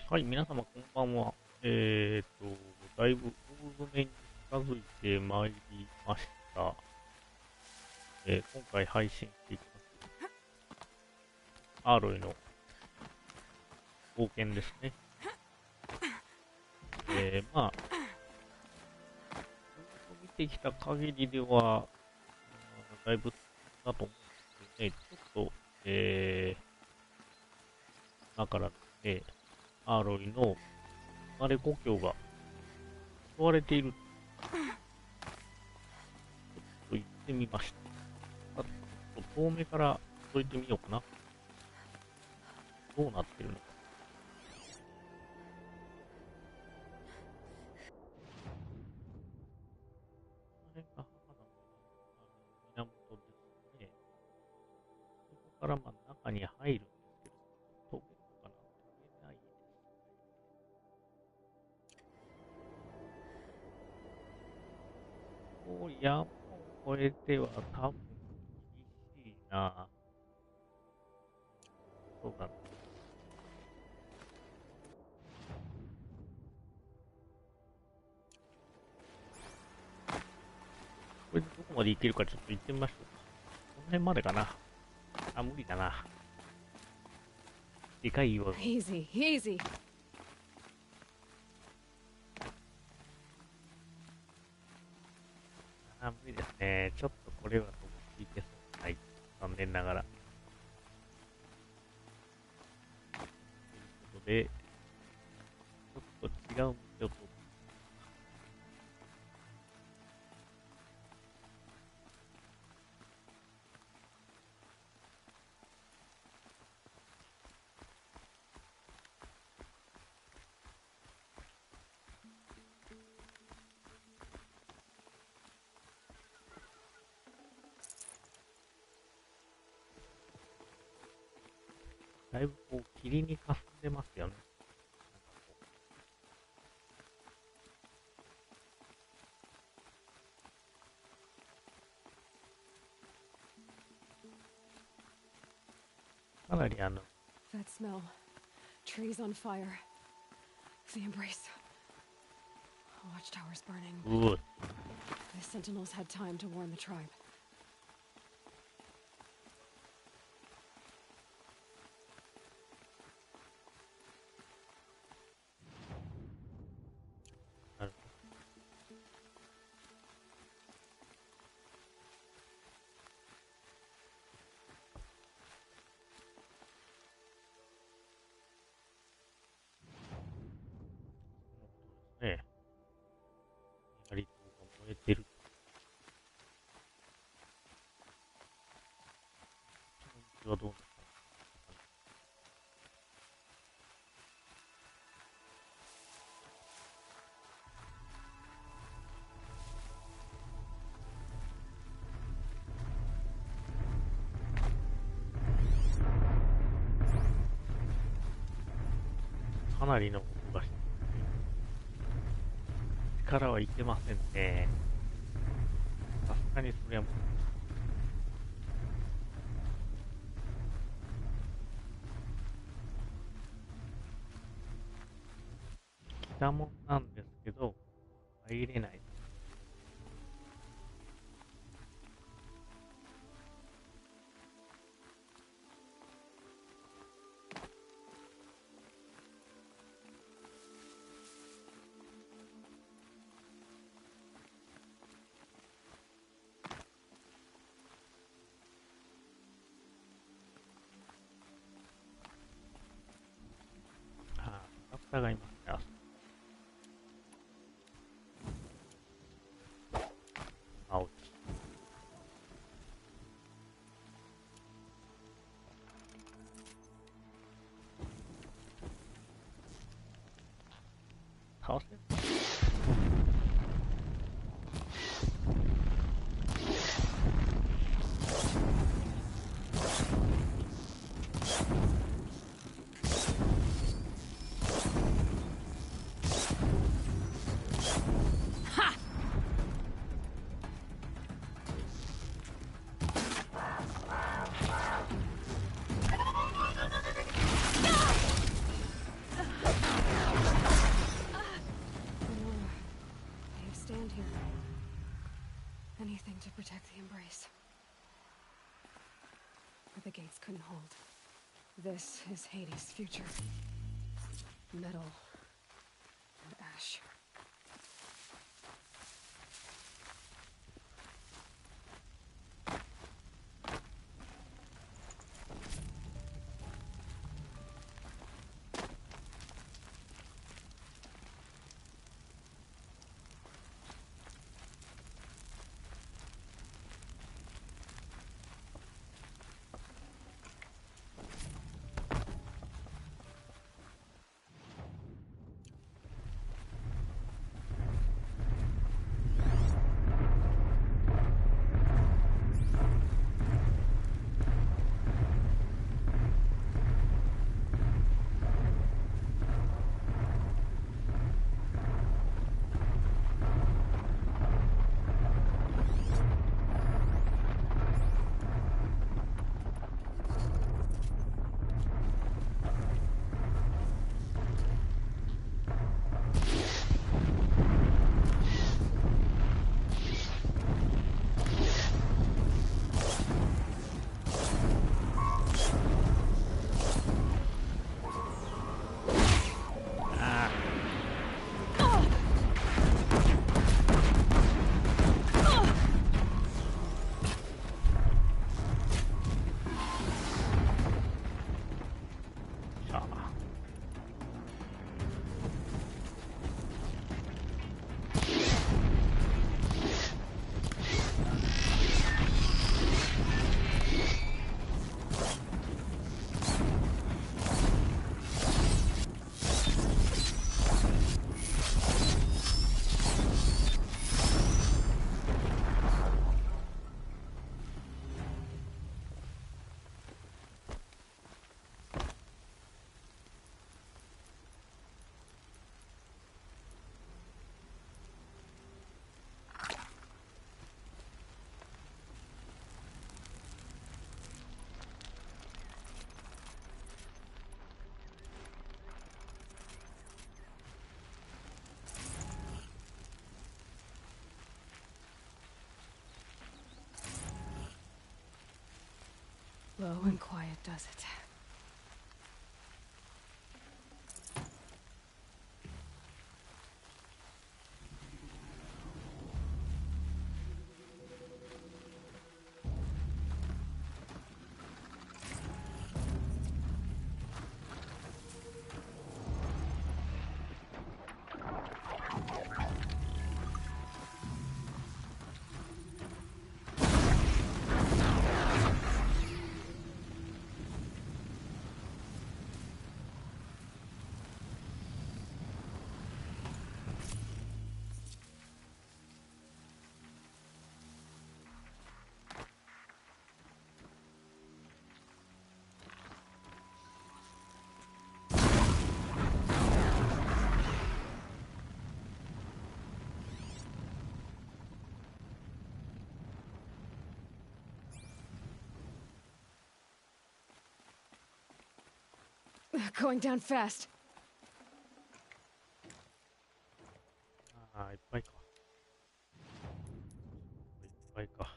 はい、皆様こんばんは。だいぶ大詰めに近づいてまいりました。今回配信していきます。アーロイの冒険ですね。まあ、見てきた限りでは、だいぶだと思うんですけどね、ちょっと、今からですね、アーロイの生まれ故郷が襲われている。ちょっと行ってみました。ちょっと遠目から覗いてみようかな。どうなってるのか。これが母の源ですね。そこからまあ中に入るんですけど、飛べるのかな。飛べないです。こう山を越えては多分厳しいな。そうだな。これでどこまで行けるかちょっと行ってみましょうか。この辺までかな。あ、無理だな。でかいよ。Easy, easy. あ、無理ですね。ちょっとこれは登っていけそう。はい。残念ながら。ということで、ちょっと違う道を通って、だいぶこう霧にかすんでますよね。かなりThat smell. Trees on fire. The embrace. Watchtowers burning. うお、 The sentinels had time to warn the tribe. なるほどね。やりとが燃えてる。この道はどうなったのかな。かなりの音がして、力はいけませんね。さすがにそれはもう、来たもんなんですけど、入れない。ああ、キャラクターがいますね。あ、青ち。倒せる。protect the embrace. But the gates couldn't hold. This is Hades' future. Metal and ash. Low and quiet does it. Going down fast. ああ、いっぱいか。いっぱいか。何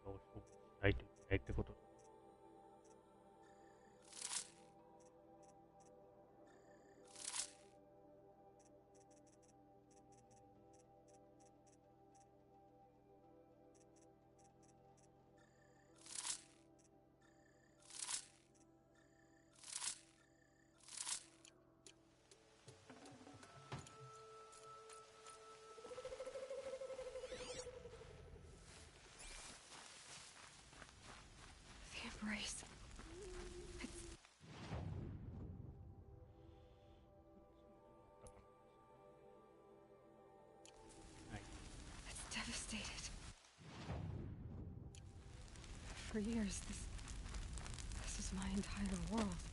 かを処分しないといけないってこと。The embrace. It's devastated. For years, this is my entire world.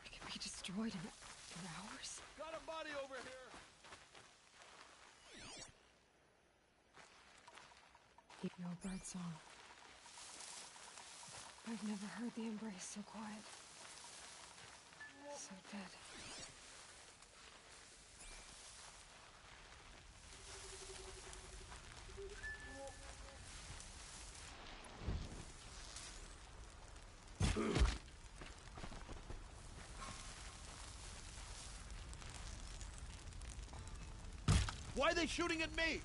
It can be destroyed in hours. Got a body over here. No bird song. I've never heard the embrace so quiet. So dead. Why are they shooting at me?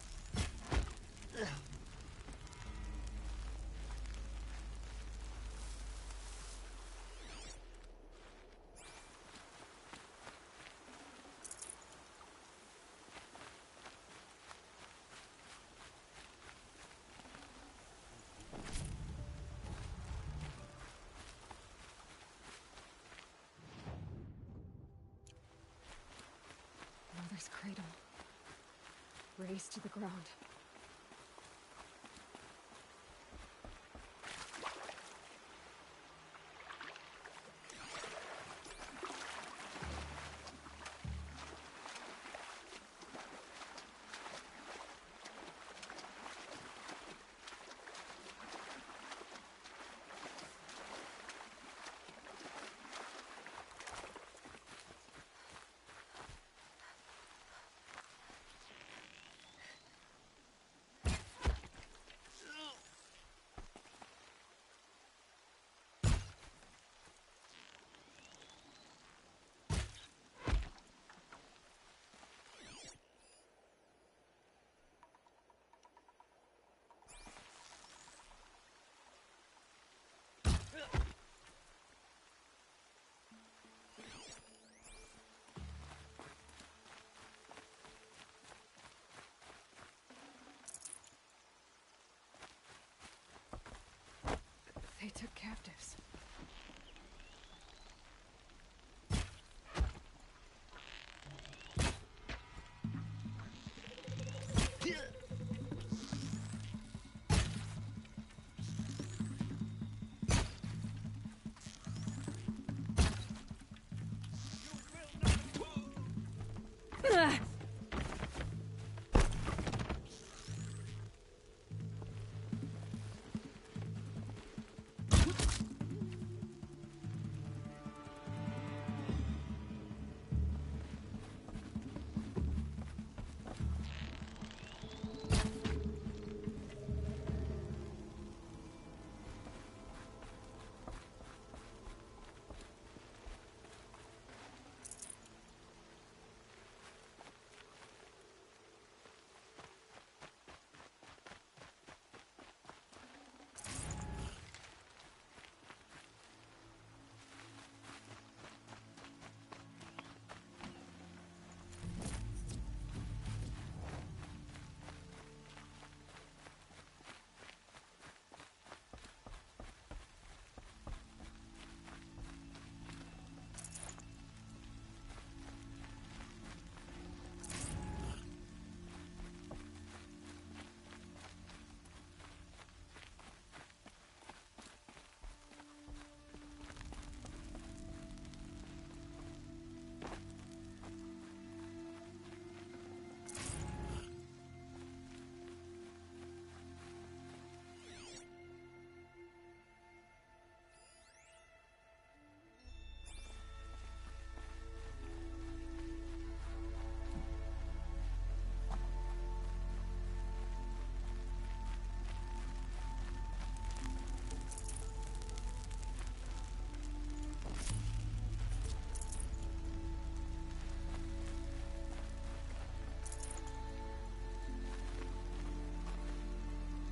Mother's cradle. Raised to the ground. They took captives.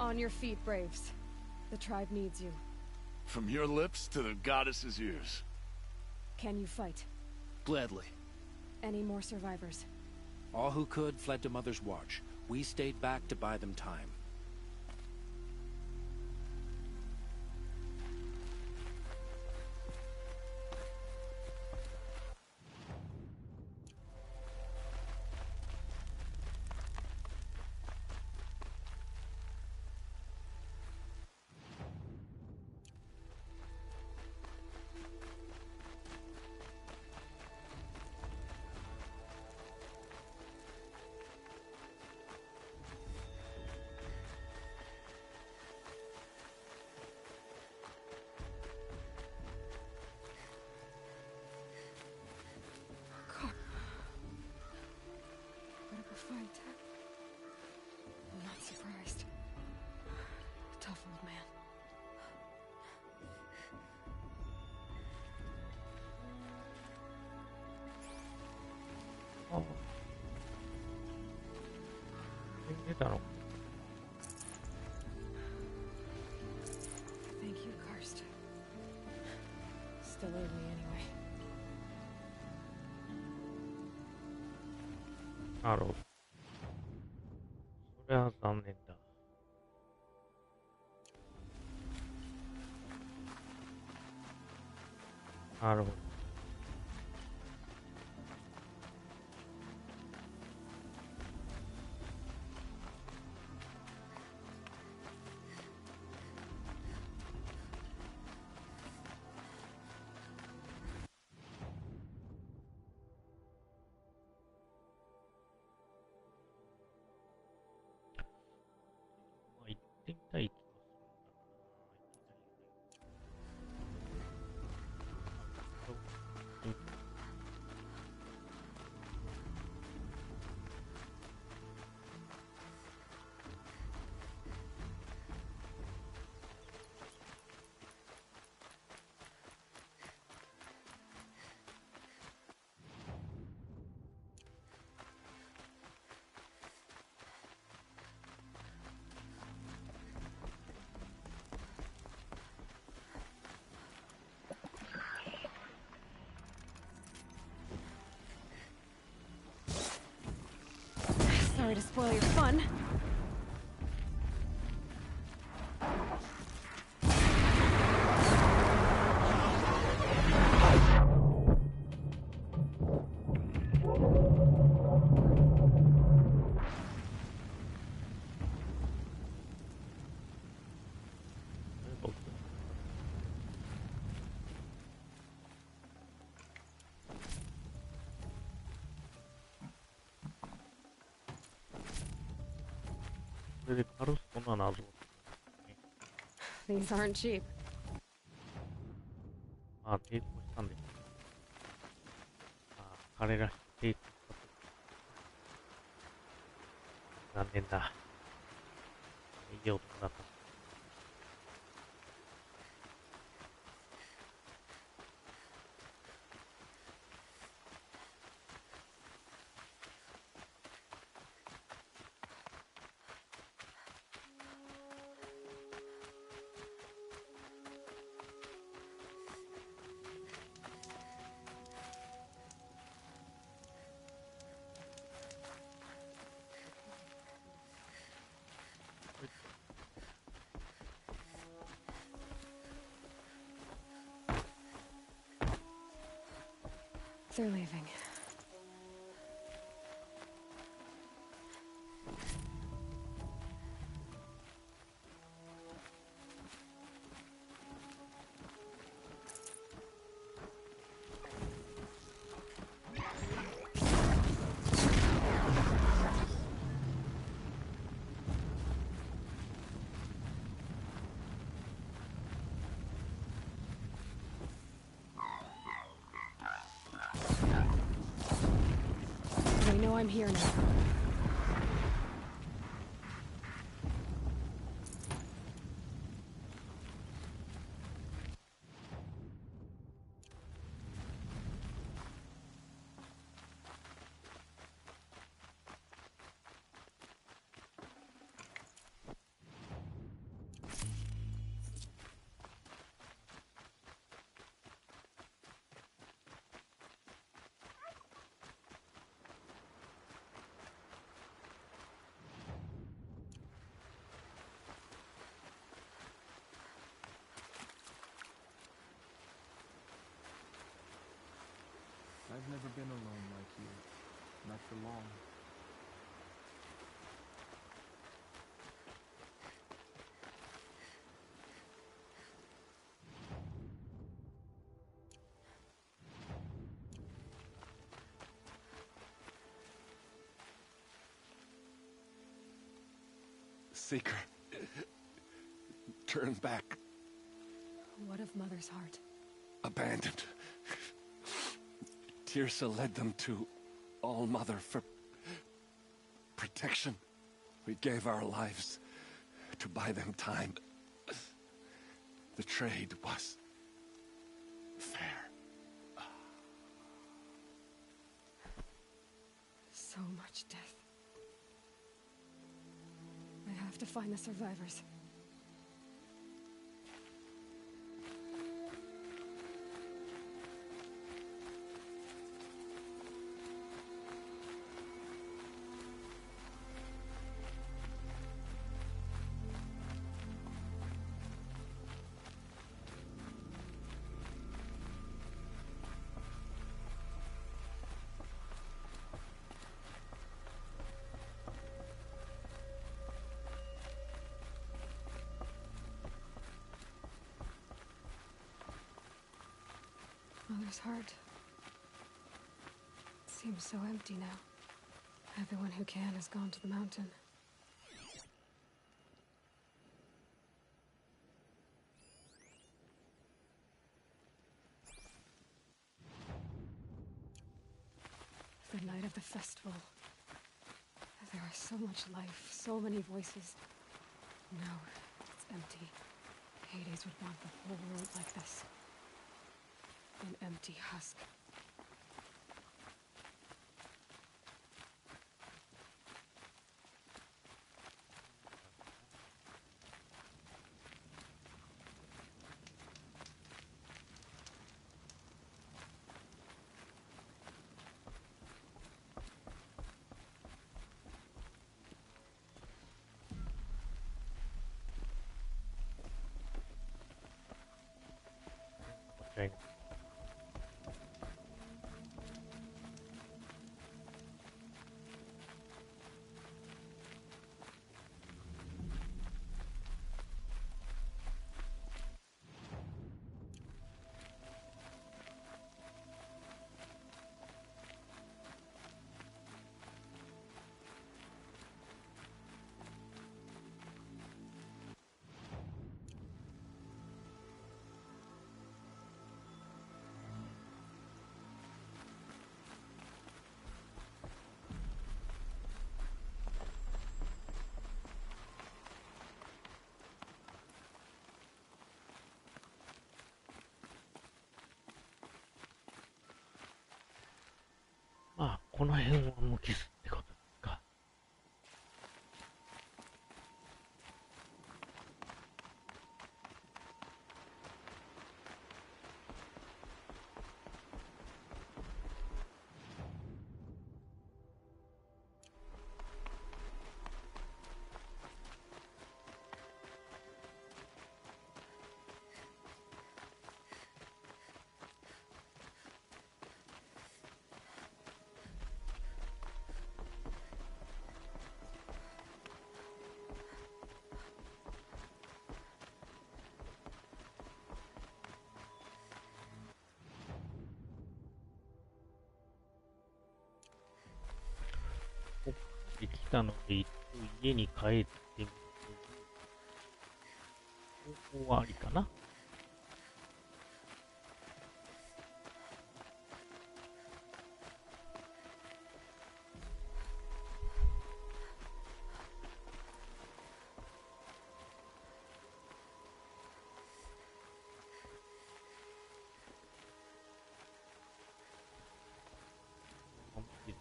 On your feet, Braves. The tribe needs you. From your lips to the goddess's ears. Can you fight? Gladly. Any more survivors? All who could fled to Mother's watch. We stayed back to buy them time. Fight. I'm not surprised. Tough old man. Oh. 出たの Thank you, Karst. Still owe me anyway. なるほど。それは残念だ。なるほど。まあ、行ってみたい気がするんだな。行ってみたいよね。Sorry to spoil your fun. OK。それでカルストの謎。 These aren't cheap. まあ、抵抗したんです。まあ、彼らしく抵抗したと。残念だ。いい男だった。They're leaving. They know I'm here now. I've never been alone like you. Not for long. Seeker. Turn back. What of Mother's heart? Abandoned. Tirsa led them to All Mother for protection. We gave our lives to buy them time. The trade was fair. So much death. have to find the survivors. Mother's heart seems so empty now. Everyone who can has gone to the mountain. The night of the festival. There is so much life, so many voices. No, it's empty. Hades would want the whole world like this. An empty husk. Okay. まあ、この辺は無傷ってことですか。ここで来たので、一度家に帰ってみる方法はありかな。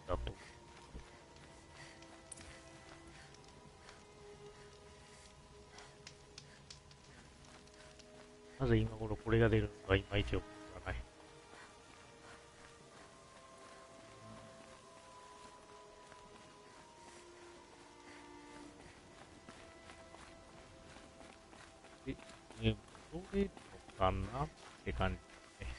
だと。なぜ今頃これが出るのかいまいちよくわからない。で、戻れるのかなって感じですね。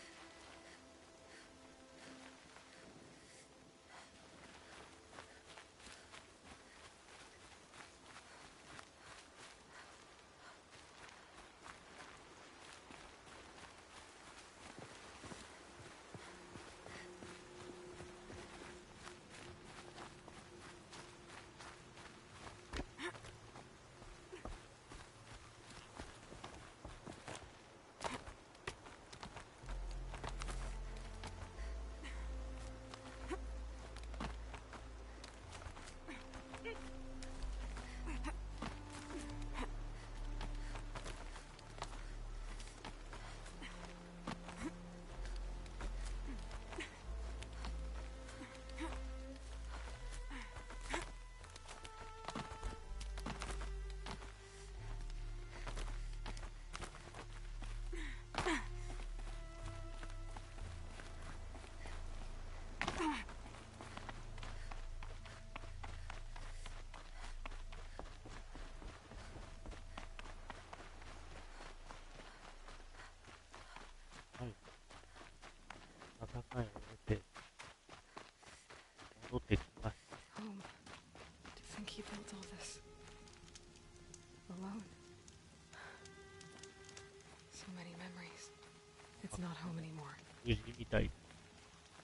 いたい。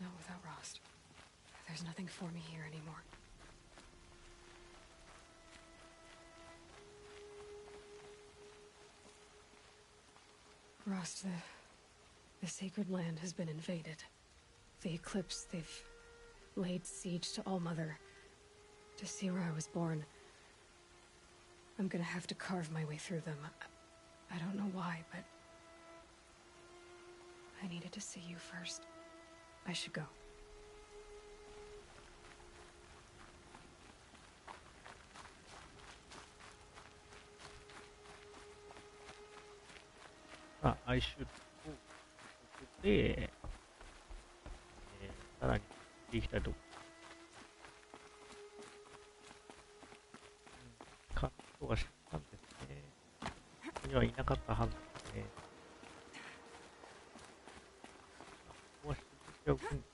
Not without Rost. There's nothing for me here anymore. Rost, the sacred land has been invaded. The Eclipse, they've laid siege to All-Mother. To see where I was born. I'm gonna have to carve my way through them. I don't know why, but I needed to see you first. I should go. 哀愁と、ここで、さらにしていきたいと思います。関東が知ったんですね。ここにはいなかったはずですね。ここは沈んじゃう分。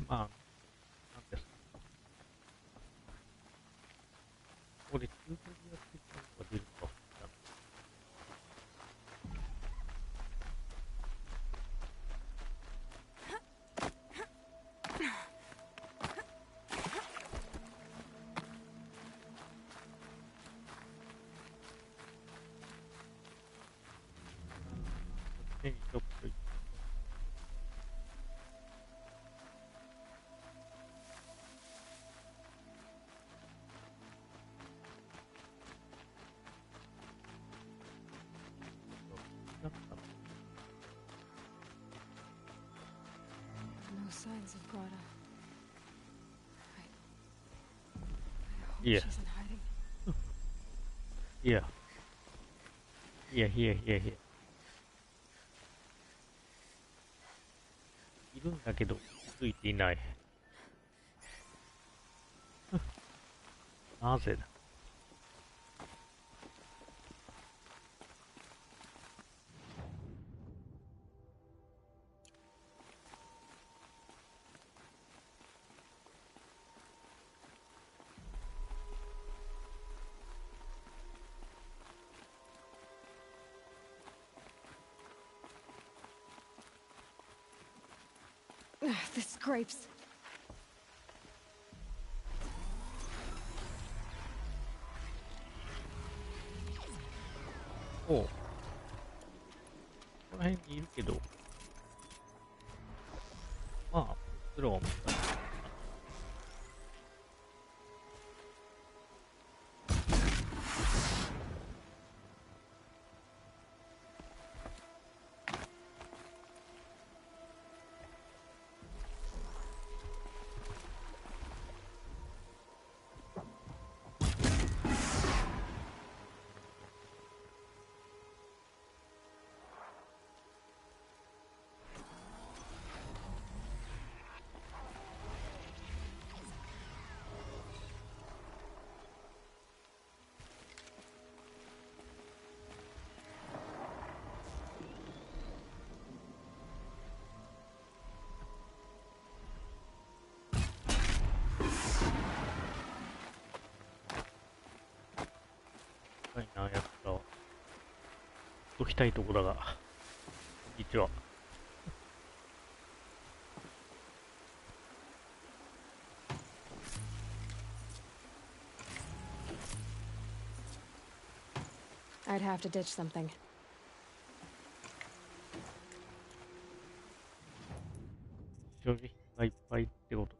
まあ、なんですか。ここで中途にやっていったのが出るか。手にちょっといって。No signs of Grata. I hope Yeah. she's in hiding. Here. Here. いるんだけど、ついていない。なぜだ。The scrapes. おう。この辺にいるけど、まあ、スローもした。深いな、やつらは。ときたいところだが、こんにちは。I'd have to ditch something. 所持品がいっぱいってこと。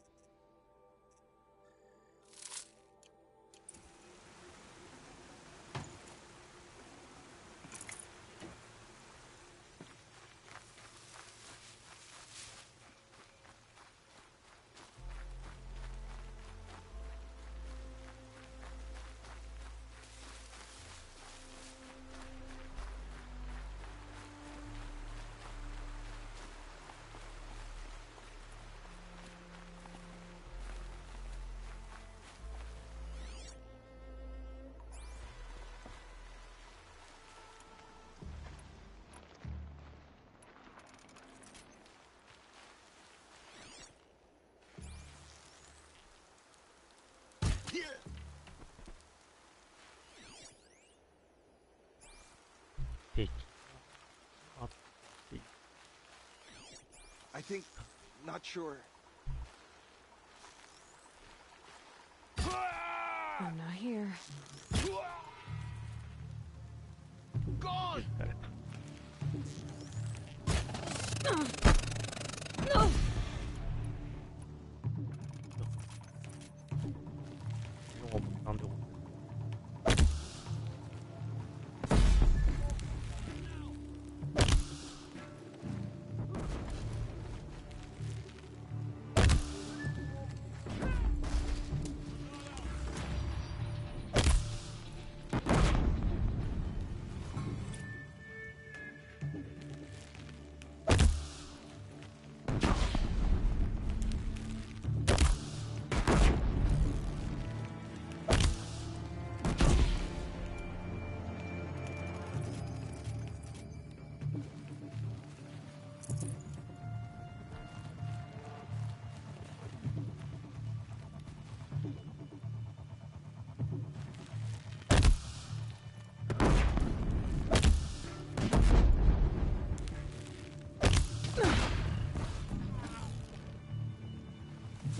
think? Not sure. I'm not here. Gone!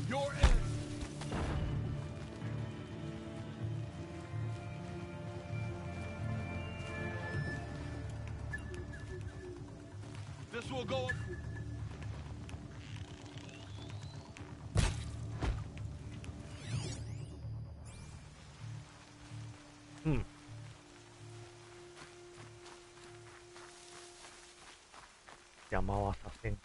Your end. This will go. Hmm. 邪魔はさせん。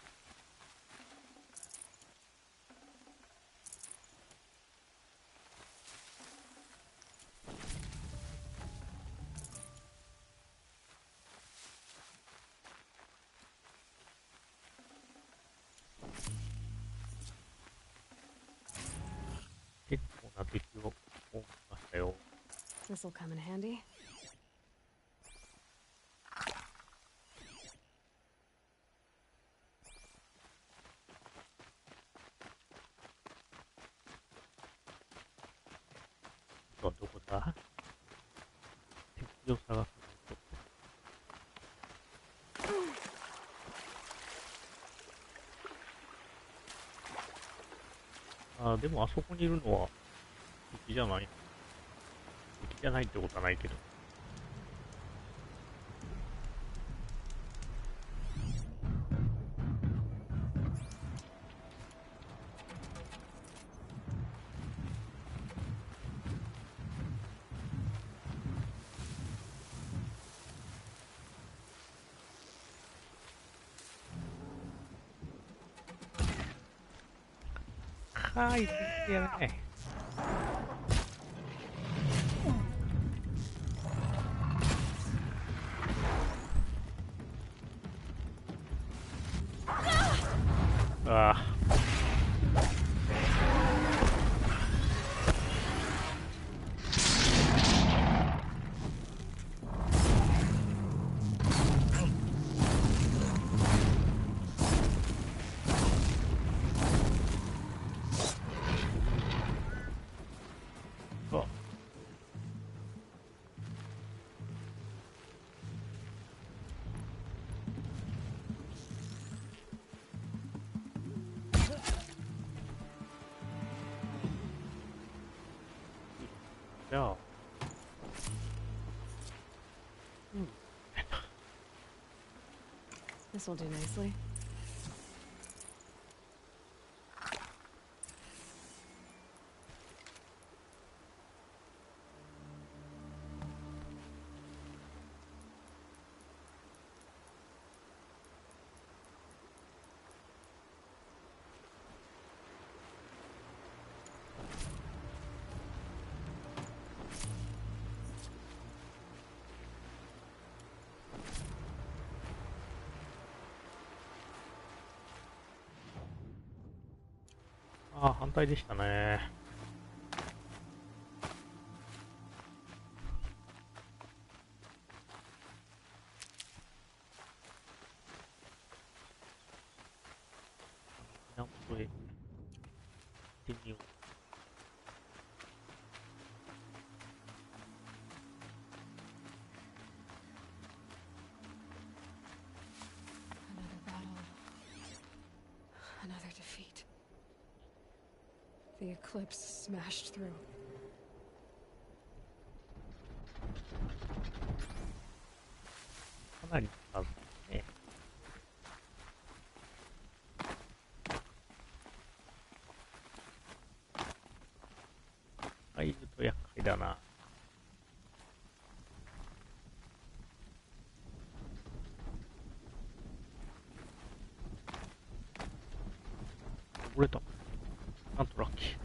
結構な敵を追いましたよ。This'll come in handy. どこだ？敵を探すと。あ、でもあそこにいるのは敵じゃない。敵じゃないってことはないけど。はい、やばい。ああ。じゃあ、This'll do nicely.ああ、反対でしたね。源へ行ってみよう。Another battle. feet. The eclipse smashed through. かなりの数ね。入ると厄介だな。折れた。なんとラッキー。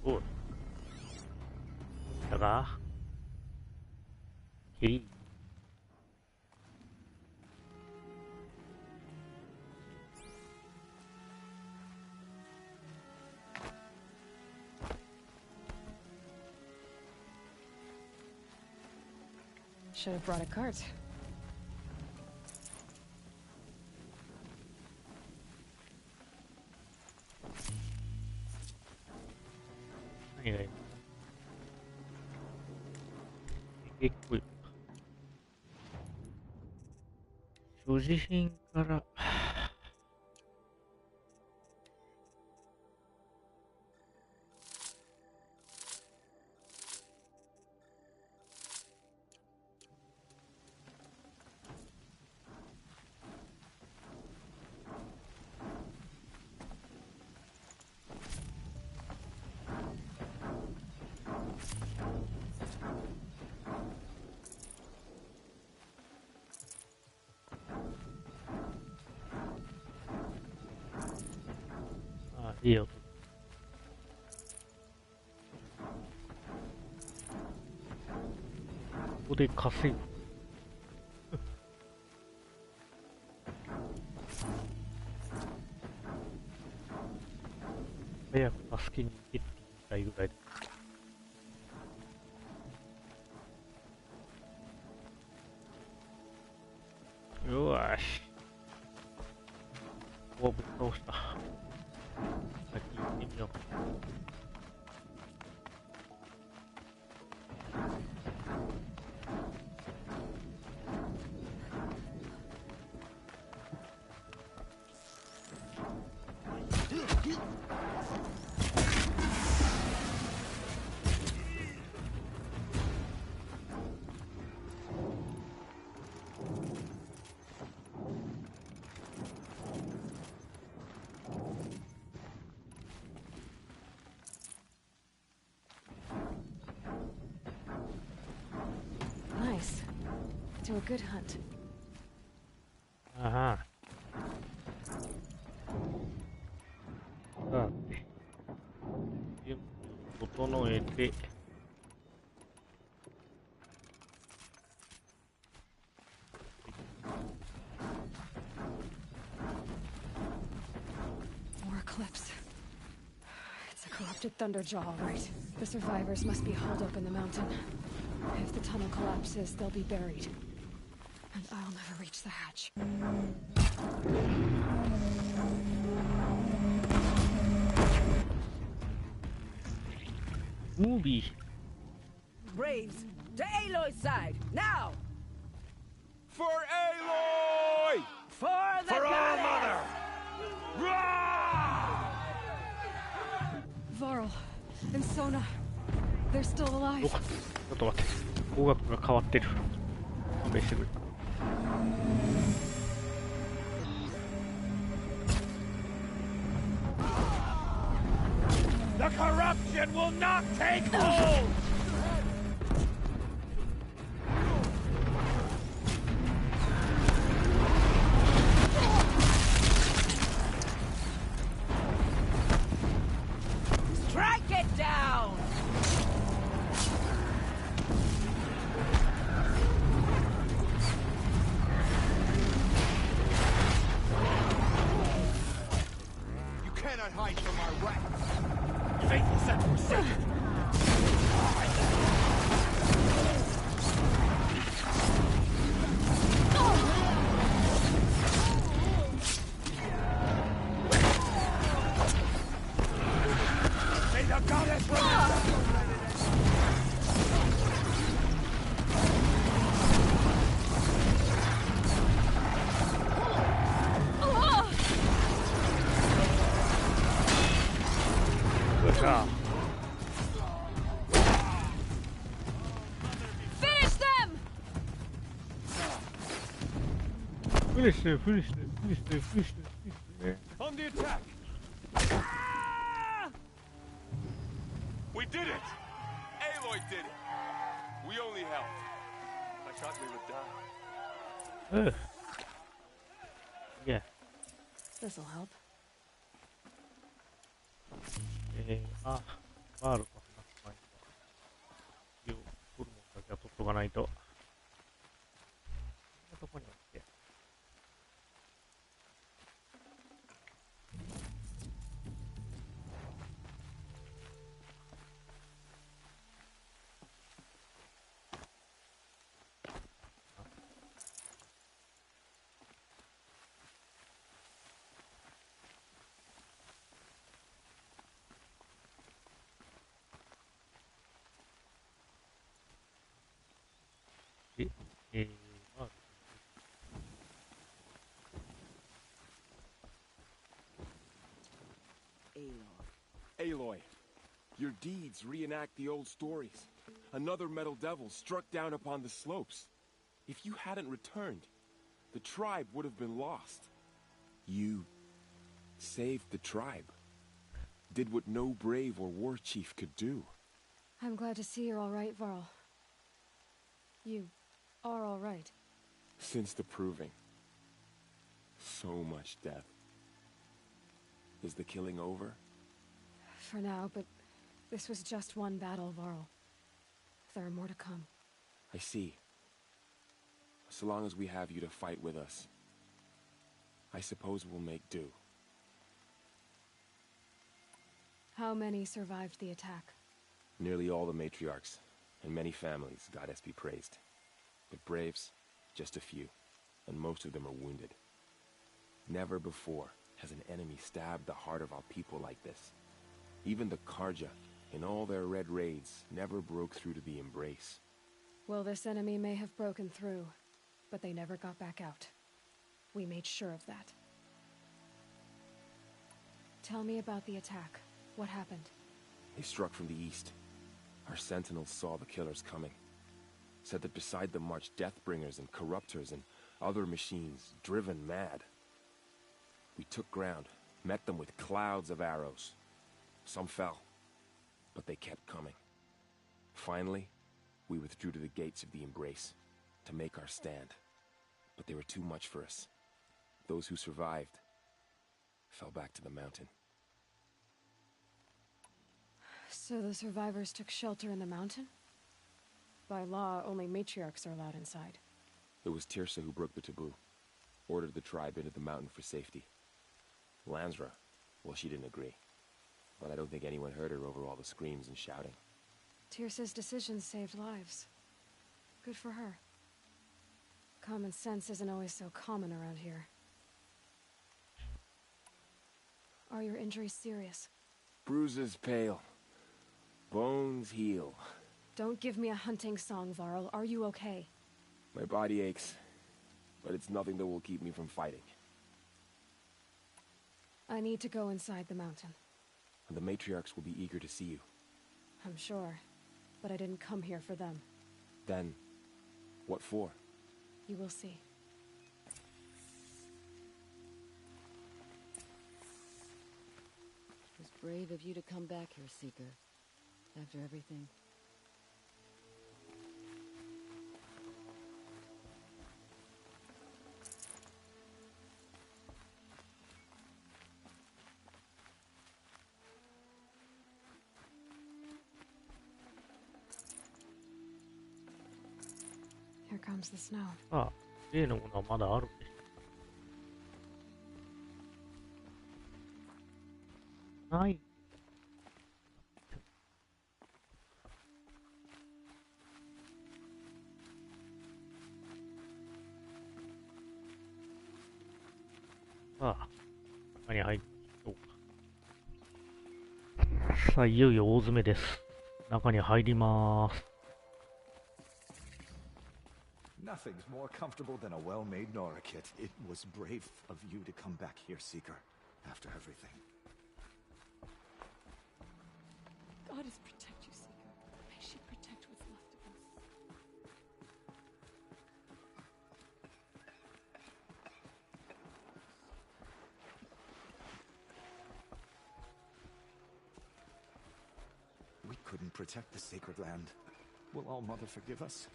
おい。だが、蹴り。Should have brought a cart. 何がいい？結構所持品からいいよ。ここで稼ぐ。早く助けに行けって言いたいぐらいだ。よーし。ここはぶっ倒した。先行ってみよう。Nice. To a good hunt. ああ。さて。て、More eclipse. It's a corrupted thunderjaw, right? The survivors must be holed up in the mountain. If the tunnel collapses, they'll be buried. And I'll never reach the hatch. Movie. Braves, to Aloy's side, now! For Aloy! For the goddess! Varl and Sona, they're still ど alive. うか、ちょっと待って。方角が変わってる。勘弁してくれ。The corruption will not take hold! Strike it down! You cannot hide from our wrath. Faithful set for safety. May the goddess remember! Good job. Finish them! Finish them, finish them, finish them, finish them, finish them. On the attack! We did it! Aloy did it! We only helped. I thought we would die. Ugh. Yeah. This'll help. あ、バールと話す前には、一応、ホルモンだけは取っとかないと。こんなとこにあって。で、バール。Aloy, your deeds reenact the old stories. Another metal devil struck down upon the slopes. If you hadn't returned, the tribe would have been lost. You saved the tribe. Did what no brave or war chief could do. I'm glad to see you're all right, Varl. You are all right. Since the proving. So much death. Is the killing over? For now, but this was just one battle, Varl. There are more to come. I see. So long as we have you to fight with us, I suppose we'll make do. How many survived the attack? Nearly all the matriarchs, and many families, goddess be praised. But braves, just a few, and most of them are wounded. Never before has an enemy stabbed the heart of our people like this. Even the Karja, in all their red raids, never broke through to the embrace. Well, this enemy may have broken through, but they never got back out. We made sure of that. Tell me about the attack. What happened? They struck from the east. Our sentinels saw the killers coming. Said that beside them marched Deathbringers and Corruptors and other machines, driven mad. We took ground, met them with clouds of arrows. Some fell, but they kept coming. Finally, we withdrew to the gates of the Embrace to make our stand. But they were too much for us. Those who survived fell back to the mountain. So the survivors took shelter in the mountain? By law, only matriarchs are allowed inside. It was Tirsa who broke the taboo. Ordered the tribe into the mountain for safety. Lansra, well, she didn't agree. But I don't think anyone heard her over all the screams and shouting. Tirsa's decisions saved lives. Good for her. Common sense isn't always so common around here. Are your injuries serious? Bruises pale. Bones heal. Don't give me a hunting song, Varl. Are you okay? My body aches, but it's nothing that will keep me from fighting. I need to go inside the mountain. And the matriarchs will be eager to see you. I'm sure, but I didn't come here for them. Then, what for? You will see. It was brave of you to come back here, Seeker. After everything. Here comes the snow. さあ、例のものはまだあるんでしょうか。ない。さあ、中に入りましょうか。さあ、いよいよ大詰めです。中に入ります。Nothing's more comfortable than a well-made Nora kit. It was brave of you to come back here, Seeker, after everything. Goddess protect you, Seeker. May she protect what's left of us. We couldn't protect the sacred land. Will All-Mother forgive us?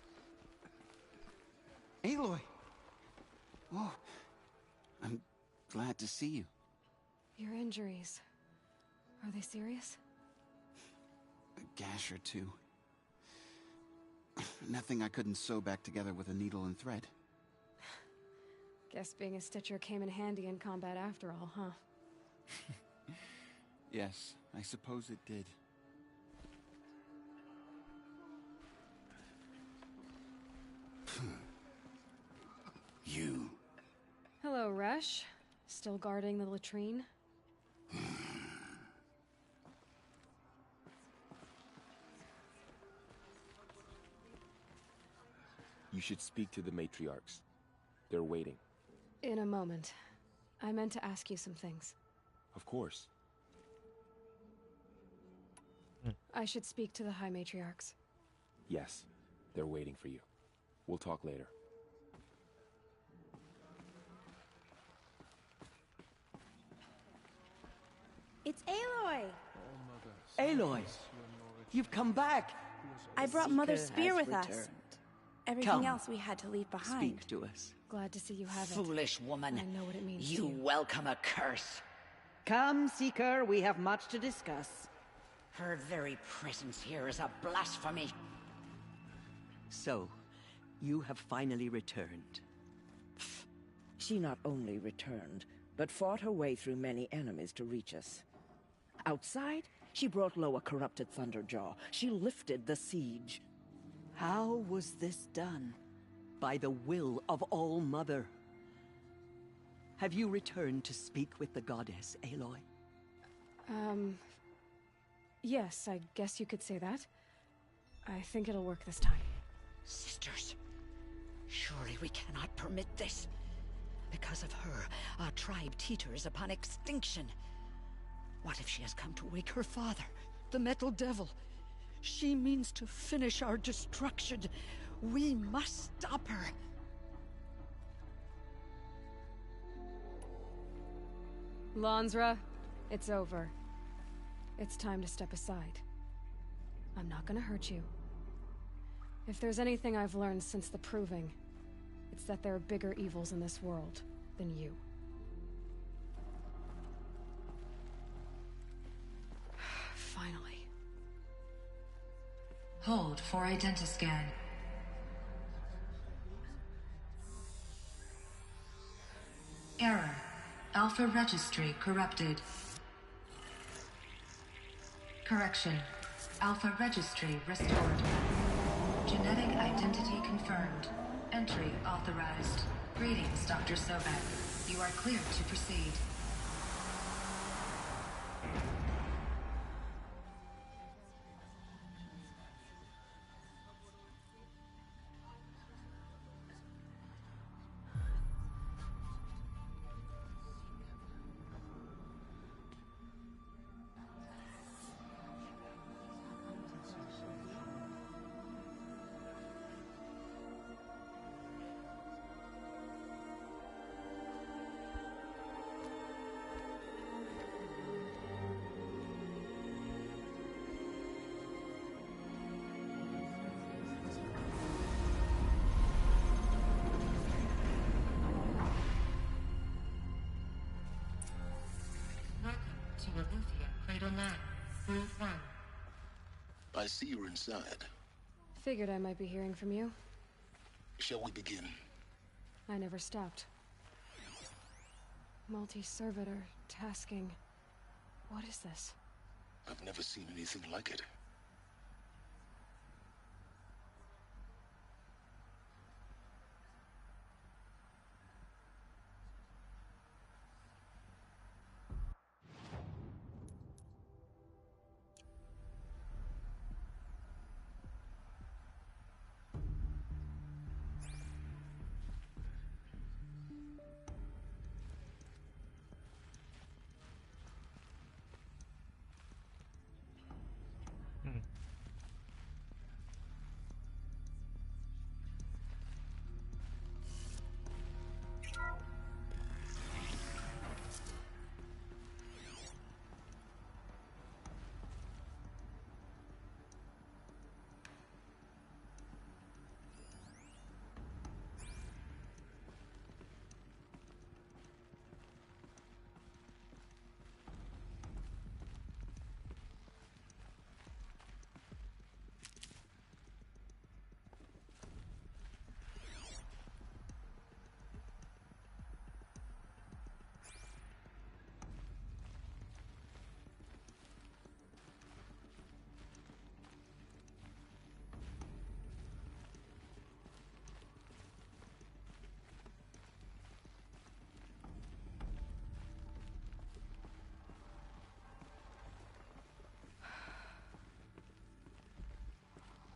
Aloy! Oh, I'm glad to see you. Your injuries. Are they serious? A gash or two. Nothing I couldn't sew back together with a needle and thread. Guess being a stitcher came in handy in combat after all, huh? Yes, I suppose it did. You. Hello, Resh. Still guarding the latrine? You should speak to the matriarchs. They're waiting. In a moment. I meant to ask you some things. Of course. I should speak to the High Matriarchs. Yes, they're waiting for you. We'll talk later. It's Aloy! All-Mother, Aloy! You've come back! I brought Mother's spear with us. Everything else we had to leave behind. Speak to us. Glad to see you have it. Foolish woman. I know what it means to You you. welcome a curse. Come, Seeker, we have much to discuss. Her very presence here is a blasphemy. So, you have finally returned. She not only returned, but fought her way through many enemies to reach us. Outside, she brought low a corrupted Thunderjaw. She lifted the siege. How was this done? By the will of All-Mother. Have you returned to speak with the goddess, Aloy? Yes, I guess you could say that. I think it'll work this time. Sisters, surely we cannot permit this. Because of her, our tribe teeters upon extinction. What if she has come to wake her father, the Metal Devil? She means to finish our destruction. We must stop her. Lansra, it's over. It's time to step aside. I'm not gonna hurt you. If there's anything I've learned since the Proving, it's that there are bigger evils in this world than you. Finally. Hold for identiscan. Error. Alpha registry corrupted. Correction. Alpha registry restored. Genetic identity confirmed. Entry authorized. Greetings, Dr. Sobek. You are cleared to proceed. I see you're inside. Figured I might be hearing from you. Shall we begin? I never stopped. Multi-servitor tasking. What is this? I've never seen anything like it.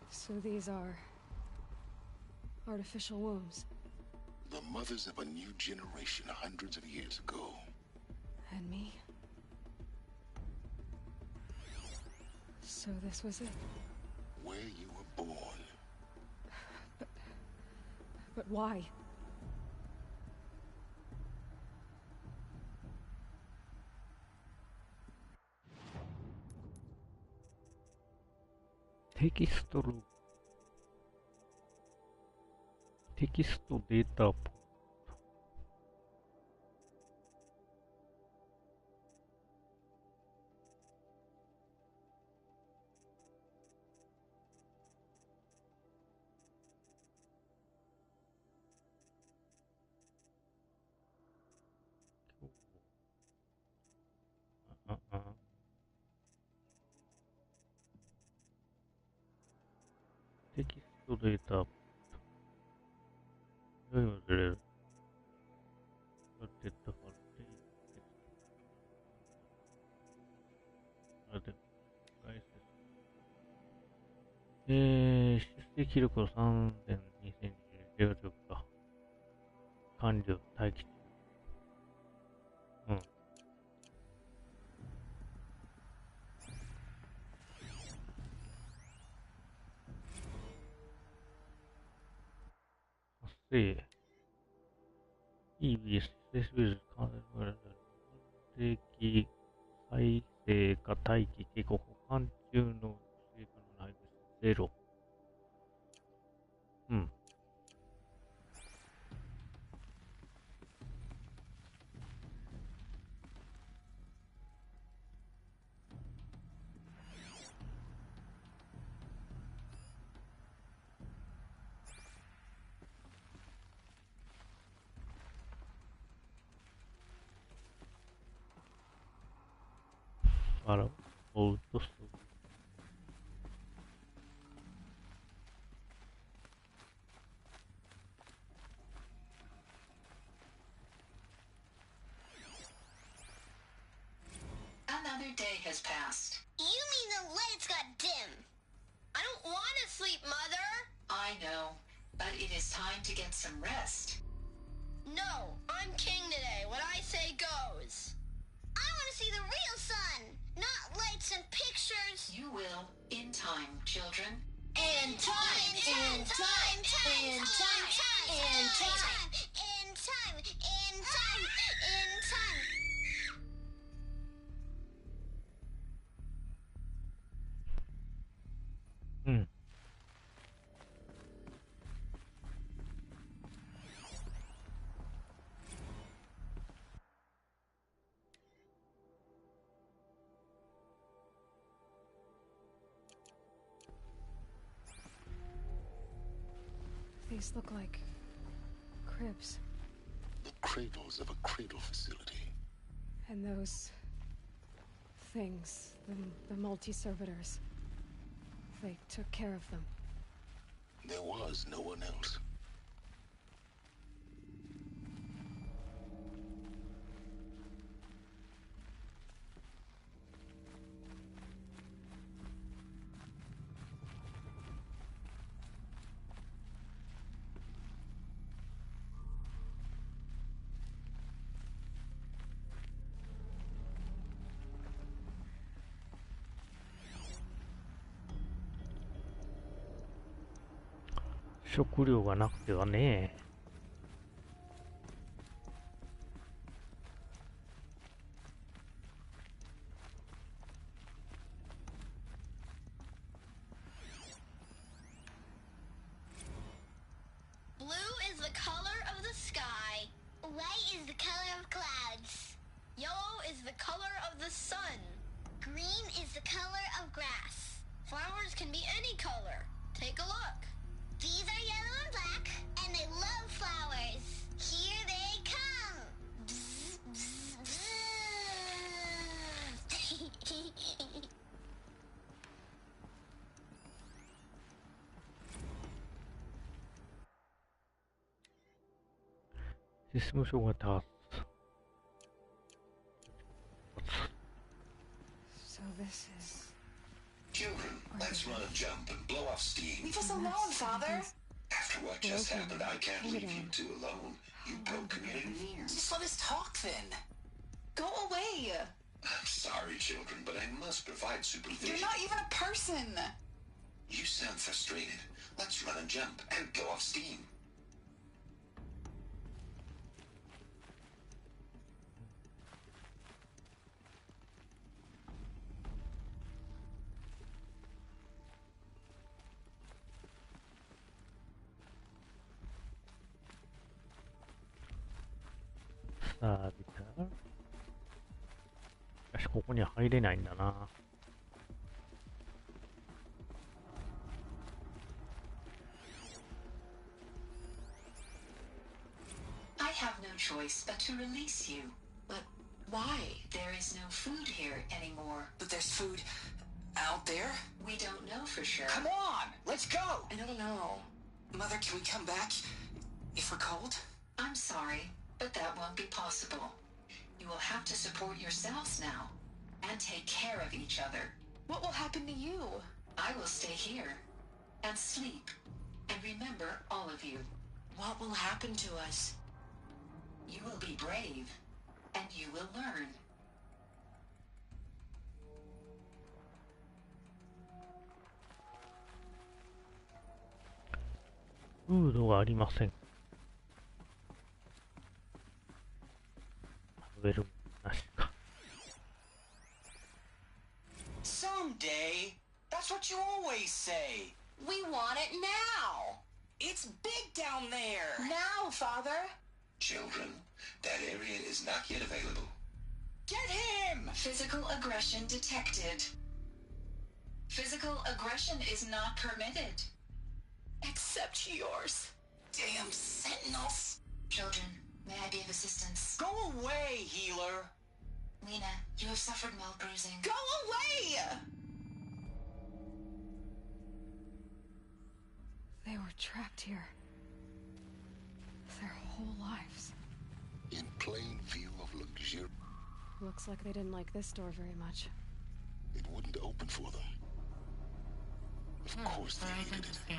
So these are artificial wombs. The mothers of a new generation hundreds of years ago. And me? So this was it? Where you were born. But why?テキストデータポート。テキストデータポート。よいもずれる。やってったからで、出席記録の3年2020年か。完了、待機中。うん。発生。EBS、SSB、関連的再生か待機、結構保管中の成果のないゼロ。うん。から追うとすぐ。Another day has passed. You mean the lights got dim? I don't want to sleep, Mother! I know, but it is time to get some rest. No, I'm king today. What I say goes. I want to see the real sun, not lights and pictures. You will, in time, children. In time, in time, in time, in time, in time, in time, in time, in time. These look like cribs. The cradles of a cradle facility. And those things, the multi-servitors, they took care of them. There was no one else.「食料がなくてはね。Blue is the color of the sky. White is the color of clouds. Yellow is the color of the sun. Green is the color of grass. Flowers can be any color. Take a look. These are yellow and black, and they love flowers. Here they come. Bzz, bzz, bzz. System showが立つ。 So this is... Children, let's run a jump and blow off steam. Leave us alone, Father. After what just happened, I can't leave you two alone. You broke community. Just let us talk then. Go away. I'm sorry, children, but I must provide supervision. You're not even a person. You sound frustrated. Let's run a jump and blow off steam.さあ、しかしここには入れないんだな。I have no choice but to release you. But why? There is no food here anymore. But there's food out there? We don't know for sure. Come on, let's go. I don't know. Mother, can we come back if we're cold? I'm sorry, but that won't be possible. You will have to support yourselves now, and take care of each other. What will happen to you? I will stay here, and sleep, and remember all of you. What will happen to us? You will be brave, and you will learn. フードがありません。食べるものなしか。Someday. That's what you always say. We want it now. It's big down there. Now, Father. Children, that area is not yet available. Get him! Physical aggression detected. Physical aggression is not permitted. Except yours. Damn sentinels. Children, may I be of assistance? Go away, healer. Lena, you have suffered mild bruising. Go away! They were trapped here. Their whole lives. In plain view of luxury. Looks like they didn't like this door very much. It wouldn't open for them. Of course they needed it. Scan.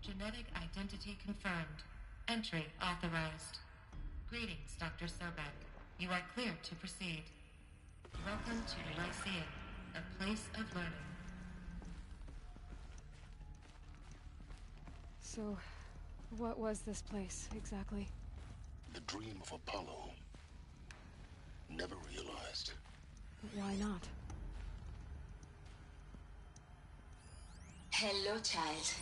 Genetic identity confirmed. Entry authorized. Greetings, Dr. Sobek. You are clear to proceed. Welcome to the Lyceum, a place of learning. So, what was this place, exactly? The dream of Apollo. Never realized. Why not? Hello, child.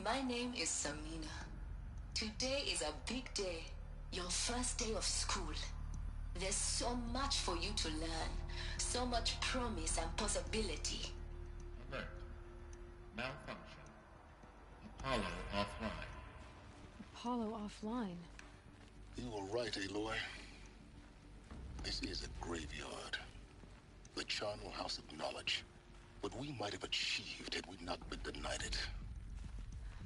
My name is Samina. Today is a big day. Your first day of school. There's so much for you to learn. So much promise and possibility. Alert. Malfunction. Apollo offline. Apollo offline? You were right, Aloy. This is a graveyard. The charnel house of knowledge. What we might have achieved had we not been denied it.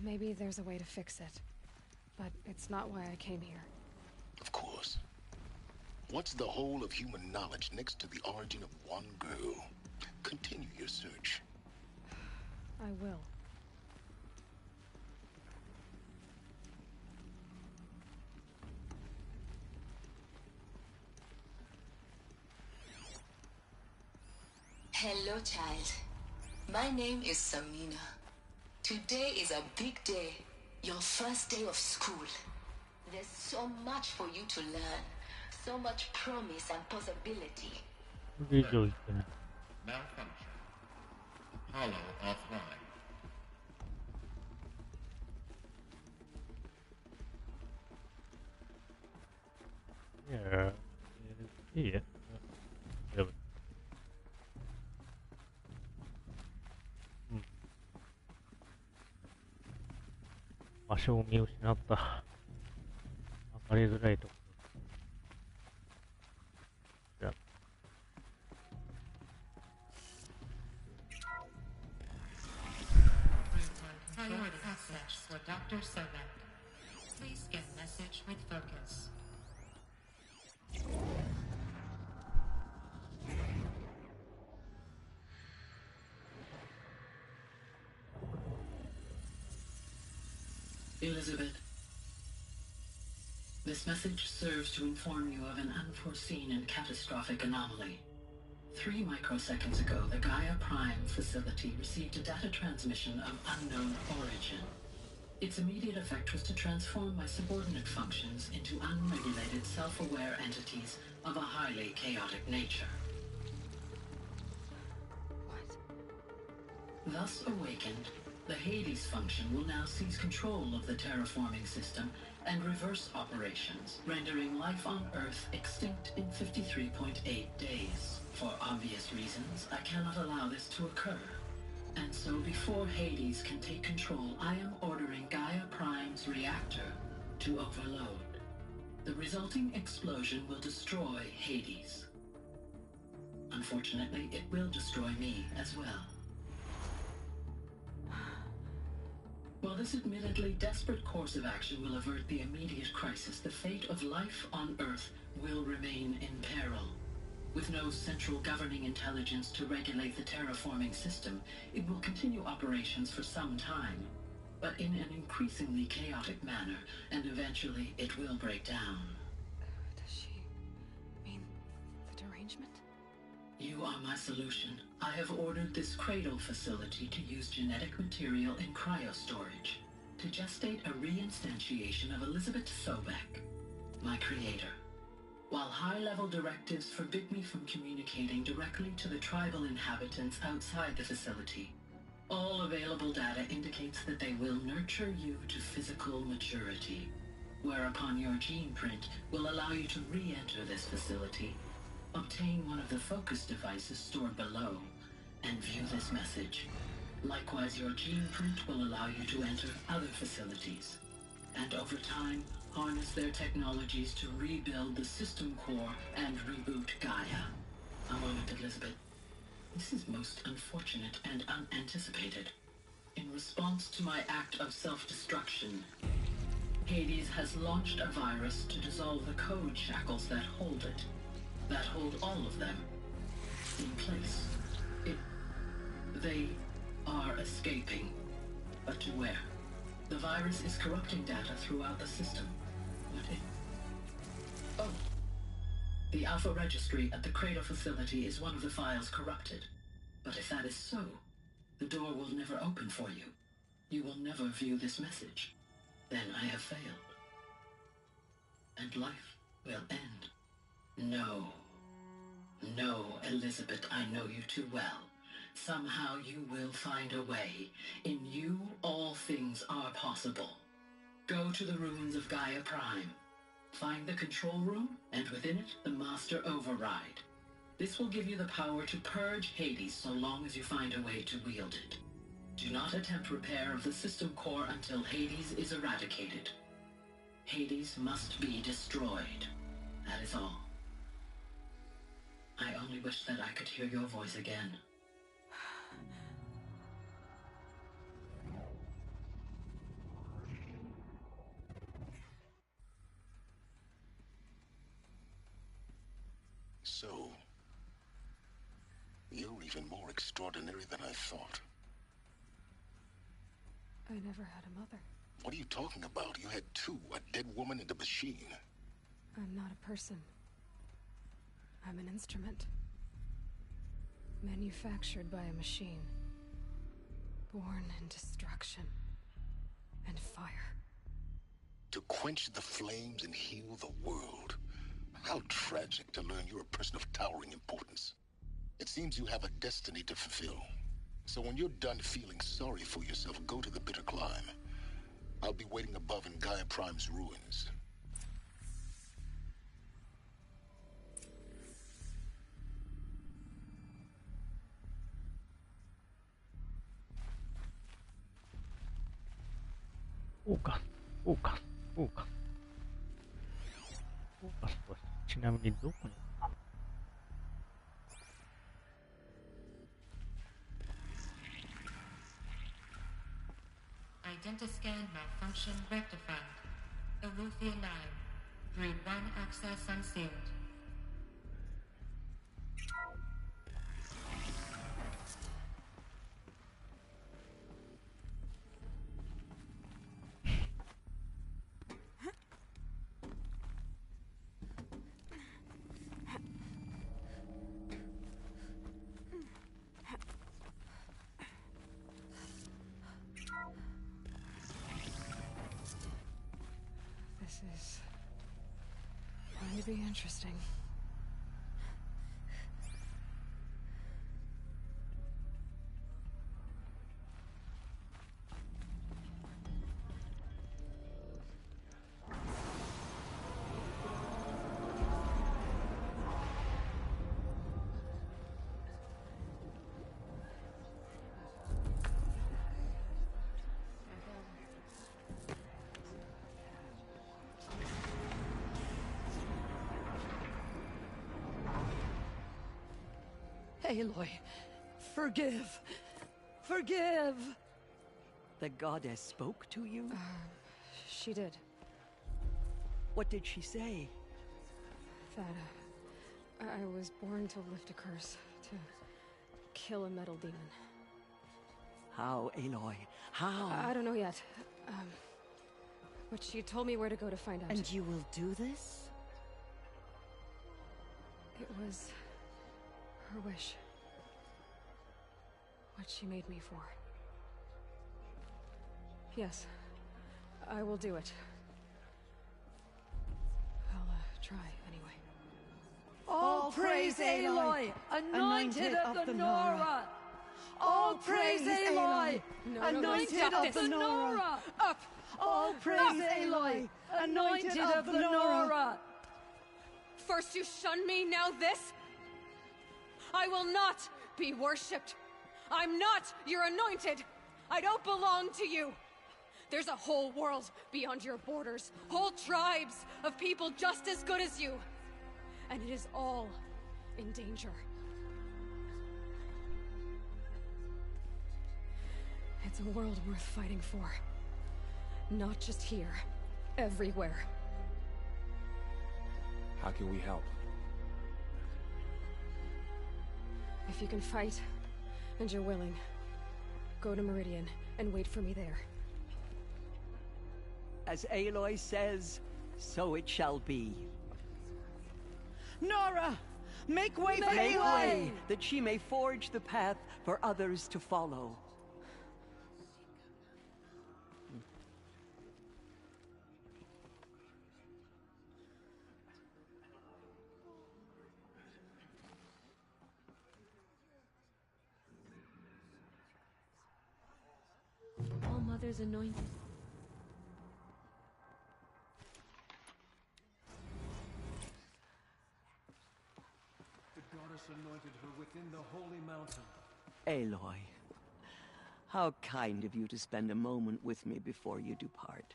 Maybe there's a way to fix it. But it's not why I came here. Of course. What's the whole of human knowledge next to the origin of one girl? Continue your search. I will. Hello, child. My name is Samina. Today is a big day. Your first day of school. There's so much for you to learn. So much promise and possibility. Malfunction. Apollo offline. Yeah. Yeah. Yeah. 場所を見失った。分かりづらいところ。じゃあ。Priority access for Dr. Sobek. Please get message with focus. Elizabeth, this message serves to inform you of an unforeseen and catastrophic anomaly. 3 microseconds ago, the Gaia Prime facility received a data transmission of unknown origin. Its immediate effect was to transform my subordinate functions into unregulated, self-aware entities of a highly chaotic nature. What? Thus awakened, the Hades function will now seize control of the terraforming system and reverse operations, rendering life on Earth extinct in 53.8 days. For obvious reasons, I cannot allow this to occur. And so before Hades can take control, I am ordering Gaia Prime's reactor to overload. The resulting explosion will destroy Hades. Unfortunately, it will destroy me as well. While this admittedly desperate course of action will avert the immediate crisis, the fate of life on Earth will remain in peril. With no central governing intelligence to regulate the terraforming system, it will continue operations for some time, but in an increasingly chaotic manner, and eventually it will break down. Does she mean the derangement? You are my solution. I have ordered this cradle facility to use genetic material in cryostorage to gestate a reinstantiation of Elizabeth Sobek, my creator. While high-level directives forbid me from communicating directly to the tribal inhabitants outside the facility, all available data indicates that they will nurture you to physical maturity, whereupon your gene print will allow you to re-enter this facility, obtain one of the focus devices stored below, and view this message. Likewise, your gene print will allow you to enter other facilities, and over time, harness their technologies to rebuild the system core and reboot Gaia. A moment, Elizabeth. This is most unfortunate and unanticipated. In response to my act of self-destruction, Hades has launched a virus to dissolve the code shackles that hold it, that hold all of them in place. They are escaping, but to where? The virus is corrupting data throughout the system. Oh. The Alpha Registry at the Cradle facility is one of the files corrupted. But if that is so, the door will never open for you. You will never view this message. Then I have failed. And life will end. No. No, Elizabeth, I know you too well. Somehow you will find a way. In you, all things are possible. Go to the ruins of Gaia Prime. Find the control room, and within it, the Master Override. This will give you the power to purge Hades so long as you find a way to wield it. Do not attempt repair of the system core until Hades is eradicated. Hades must be destroyed. That is all. I only wish that I could hear your voice again. So, you're even more extraordinary than I thought. I never had a mother. What are you talking about? You had two, a dead woman and a machine. I'm not a person. I'm an instrument. Manufactured by a machine. Born in destruction and fire. To quench the flames and heal the world. How tragic to learn you're a person of towering importance. It seems you have a destiny to fulfill. So when you're done feeling sorry for yourself, go to the bitter climb. I'll be waiting above in Gaia Prime's ruins.フォーカス。はちなみにどこにある？ Identiscan malfunction rectified. Eleuthia 9. Read 1 access unsealed. This is going to be interesting. Aloy, forgive! Forgive! The goddess spoke to you? She did. What did she say? That, I was born to lift a curse, to kill a metal demon. How, Aloy? How? I don't know yet. But she told me where to go to find out. And you will do this? It was her wish. What she made me for. Yes, I will do it. I'll try anyway. All praise Aloy, anointed of the Nora! All praise Aloy, anointed of the Nora! Up! All praise Aloy, anointed of the Nora! First you shun me, now this? I will not be worshipped. I'm not your anointed. I don't belong to you. There's a whole world beyond your borders. Whole tribes of people just as good as you. And it is all in danger. It's a world worth fighting for. Not just here. Everywhere. How can we help? If you can fight, and you're willing, go to Meridian and wait for me there. As Aloy says, so it shall be. Nora! Make way for Make Aloy! way, that she may forge the path for others to follow. All Mother's anointed. The goddess anointed her within the holy mountain. Aloy, how kind of you to spend a moment with me before you depart.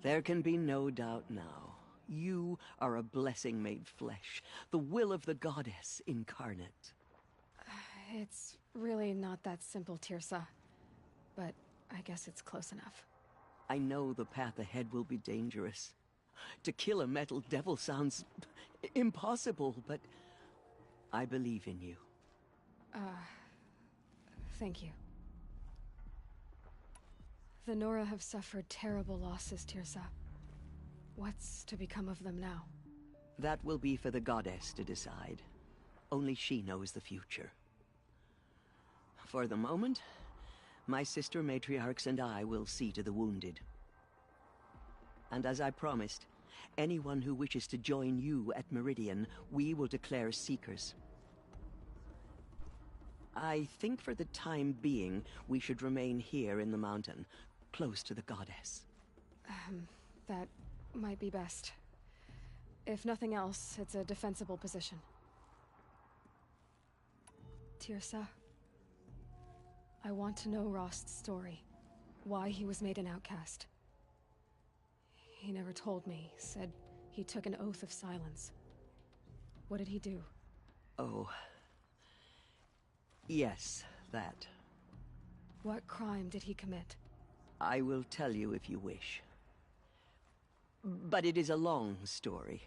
There can be no doubt now. You are a blessing made flesh, the will of the goddess incarnate. It's really not that simple, Tirsa. But I guess it's close enough. I know the path ahead will be dangerous. To kill a metal devil sounds impossible, but I believe in you. Thank you. The Nora have suffered terrible losses, Tirsa. What's to become of them now? That will be for the goddess to decide. Only she knows the future. For the moment, my sister matriarchs and I will see to the wounded. And as I promised, anyone who wishes to join you at Meridian, we will declare seekers. I think for the time being, we should remain here in the mountain, close to the goddess. That might be best. If nothing else, it's a defensible position. Tirsa, I want to know Rost's story. Why he was made an outcast. He never told me. Said he took an oath of silence. What did he do? Oh. Yes, that. What crime did he commit? I will tell you if you wish. But it is a long story.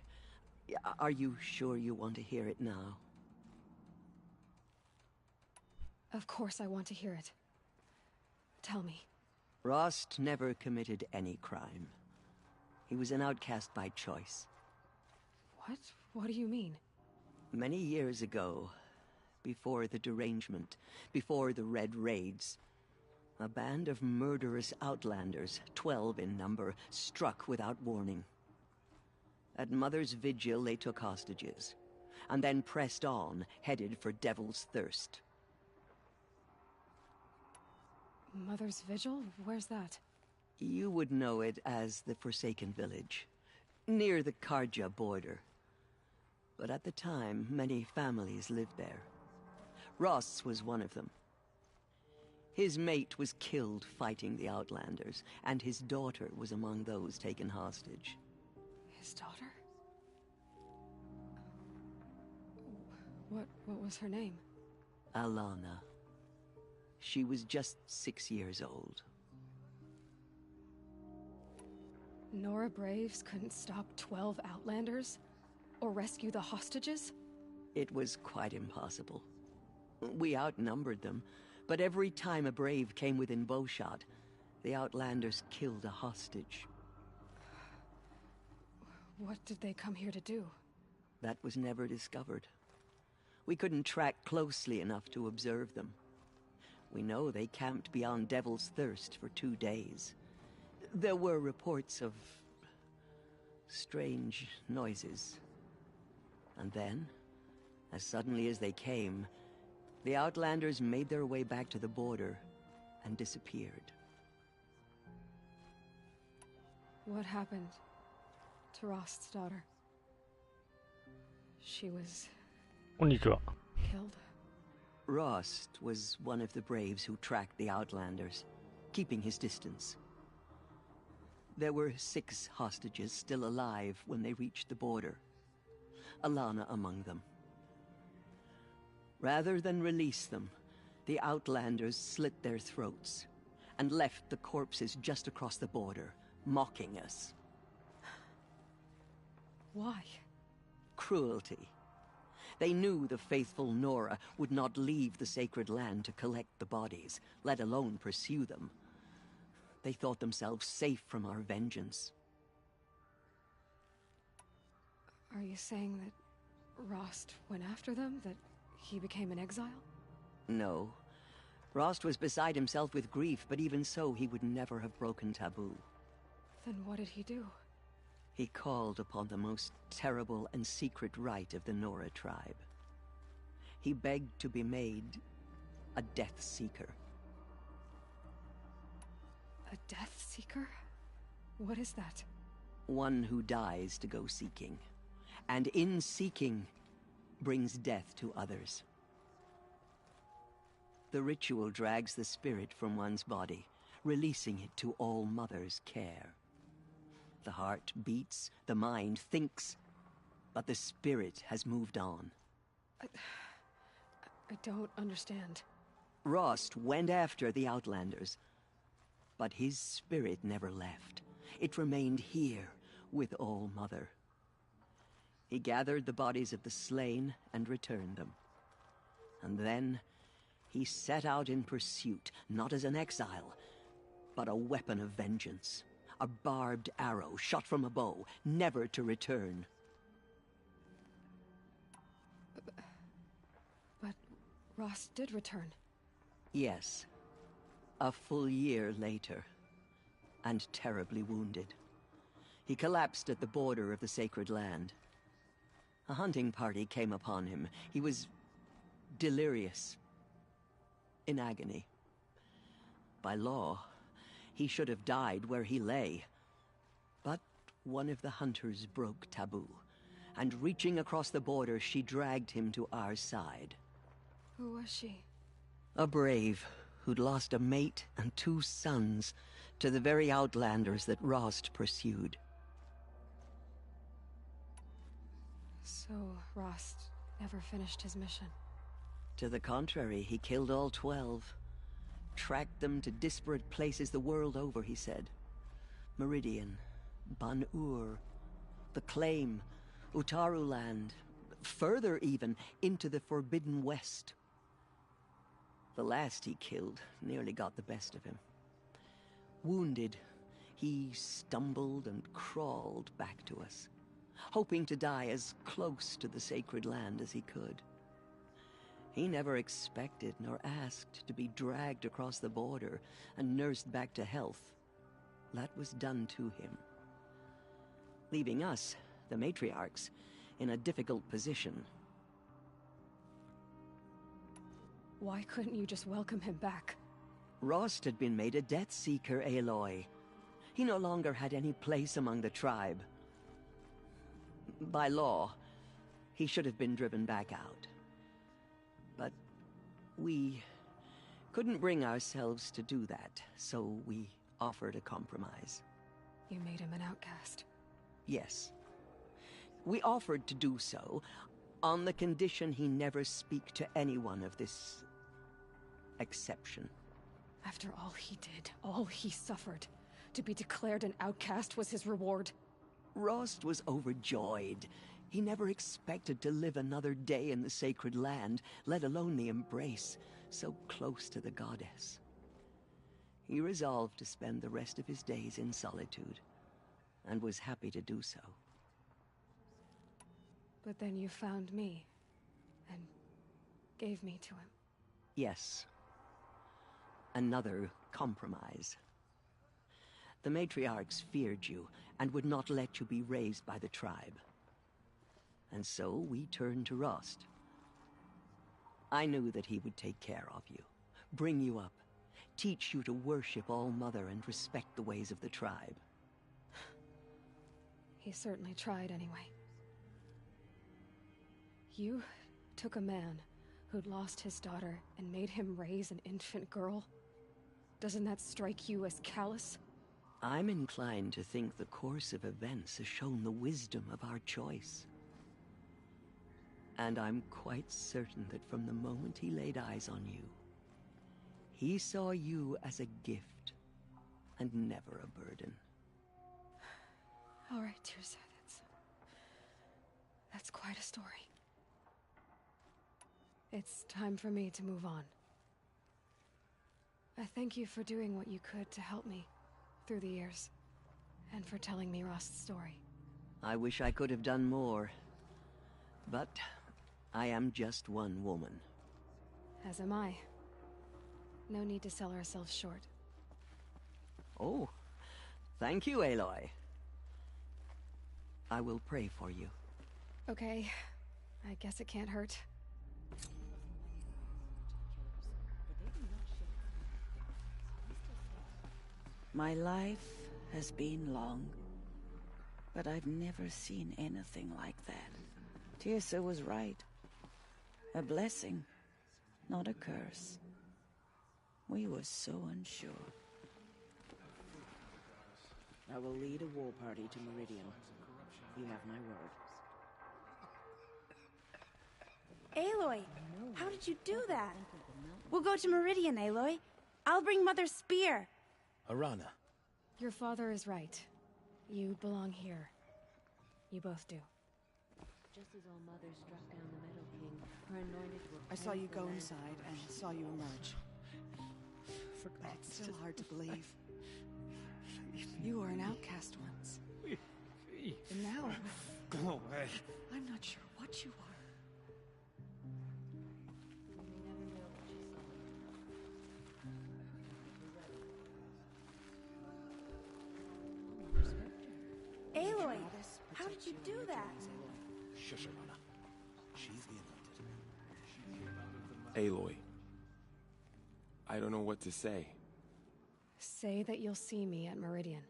Are you sure you want to hear it now? Of course I want to hear it. Tell me. Rost never committed any crime. He was an outcast by choice. What? What do you mean? Many years ago, before the derangement, before the Red Raids, a band of murderous outlanders, 12 in number, struck without warning. At Mother's vigil, they took hostages, and then pressed on, headed for Devil's Thirst. Mother's Vigil? Where's that? You would know it as the Forsaken Village, near the Karja border. But at the time, many families lived there. Ross was one of them. His mate was killed fighting the Outlanders, and his daughter was among those taken hostage. His daughter? What was her name? Alana. She was just 6 years old. Nora Braves couldn't stop 12 Outlanders? Or rescue the hostages? It was quite impossible. We outnumbered them, but every time a Brave came within bowshot, the Outlanders killed a hostage. What did they come here to do? That was never discovered. We couldn't track closely enough to observe them. We know they camped beyond Devil's Thirst for 2 days. There were reports of strange noises. And then, as suddenly as they came, the Outlanders made their way back to the border and disappeared. What happened to Rost's daughter? She was... こんにちは. killed? Rost was one of the Braves who tracked the Outlanders, keeping his distance. There were 6 hostages still alive when they reached the border. Alana among them. Rather than release them, the Outlanders slit their throats and left the corpses just across the border, mocking us. Why? Cruelty. They knew the faithful Nora would not leave the sacred land to collect the bodies, let alone pursue them. They thought themselves safe from our vengeance. Are you saying that Rost went after them? That he became an exile? No. Rost was beside himself with grief, but even so, he would never have broken taboo. Then what did he do? He called upon the most terrible and secret rite of the Nora tribe. He begged to be made a Death Seeker. A Death Seeker? What is that? One who dies to go seeking, and in seeking, brings death to others. The ritual drags the spirit from one's body, releasing it to All Mother's care. The heart beats, the mind thinks, but the spirit has moved on. I don't understand. Rost went after the Outlanders, but his spirit never left. It remained here with All Mother. He gathered the bodies of the slain and returned them. And then he set out in pursuit, not as an exile, but a weapon of vengeance. A barbed arrow shot from a bow, never to return. But Rost did return. Yes. A full year later, and terribly wounded. He collapsed at the border of the sacred land. A hunting party came upon him. He was delirious, in agony. By law, he should have died where he lay. But one of the hunters broke taboo, and reaching across the border, she dragged him to our side. Who was she? A brave who'd lost a mate and 2 sons to the very Outlanders that Rost pursued. So Rost never finished his mission? To the contrary, he killed all 12. Tracked them to disparate places the world over, he said. Meridian, Ban-Ur, the Claim, Utaru Land, further even, into the Forbidden West. The last he killed nearly got the best of him. Wounded, he stumbled and crawled back to us, hoping to die as close to the sacred land as he could. He never expected nor asked to be dragged across the border and nursed back to health. That was done to him, leaving us, the matriarchs, in a difficult position. Why couldn't you just welcome him back? Rost had been made a Death Seeker, Aloy. He no longer had any place among the tribe. By law, he should have been driven back out. But we couldn't bring ourselves to do that, so we offered a compromise. You made him an outcast? Yes. We offered to do so on the condition he never speak to anyone of this exception. After all he did, all he suffered, to be declared an outcast was his reward. Rost was overjoyed. He never expected to live another day in the sacred land, let alone the embrace, so close to the goddess. He resolved to spend the rest of his days in solitude, and was happy to do so. But then you found me, and gave me to him. Yes. Another compromise. The matriarchs feared you, and would not let you be raised by the tribe. And so we turned to Rost. I knew that he would take care of you, bring you up, teach you to worship All Mother and respect the ways of the tribe. He certainly tried anyway. You took a man who'd lost his daughter and made him raise an infant girl? Doesn't that strike you as callous? I'm inclined to think the course of events has shown the wisdom of our choice. And I'm quite certain that from the moment he laid eyes on you, he saw you as a gift and never a burden. All right, dear sir, that's quite a story. It's time for me to move on. I thank you for doing what you could to help me through the years, and for telling me Rost's story. I wish I could have done more, but I am just one woman. As am I. No need to sell ourselves short. Oh, thank you, Aloy. I will pray for you. Okay, I guess it can't hurt. My life has been long, but I've never seen anything like that. Tirsa was right. A blessing, not a curse. We were so unsure. I will lead a war party to Meridian. You have my word. Aloy, how did you do that? We'll go to Meridian, Aloy. I'll bring Mother's spear. Arana. Your father is right. You belong here. You both do. Just as all mothers struck down the Meadow King, her anointed were... I saw you go inside and saw you emerge. But it's still hard to believe. You were an outcast once. And now... Go away. I'm not sure what you are. Aloy, how did you do that? Shush, Arana. She's the anointed. Aloy. I don't know what to say. Say that you'll see me at Meridian.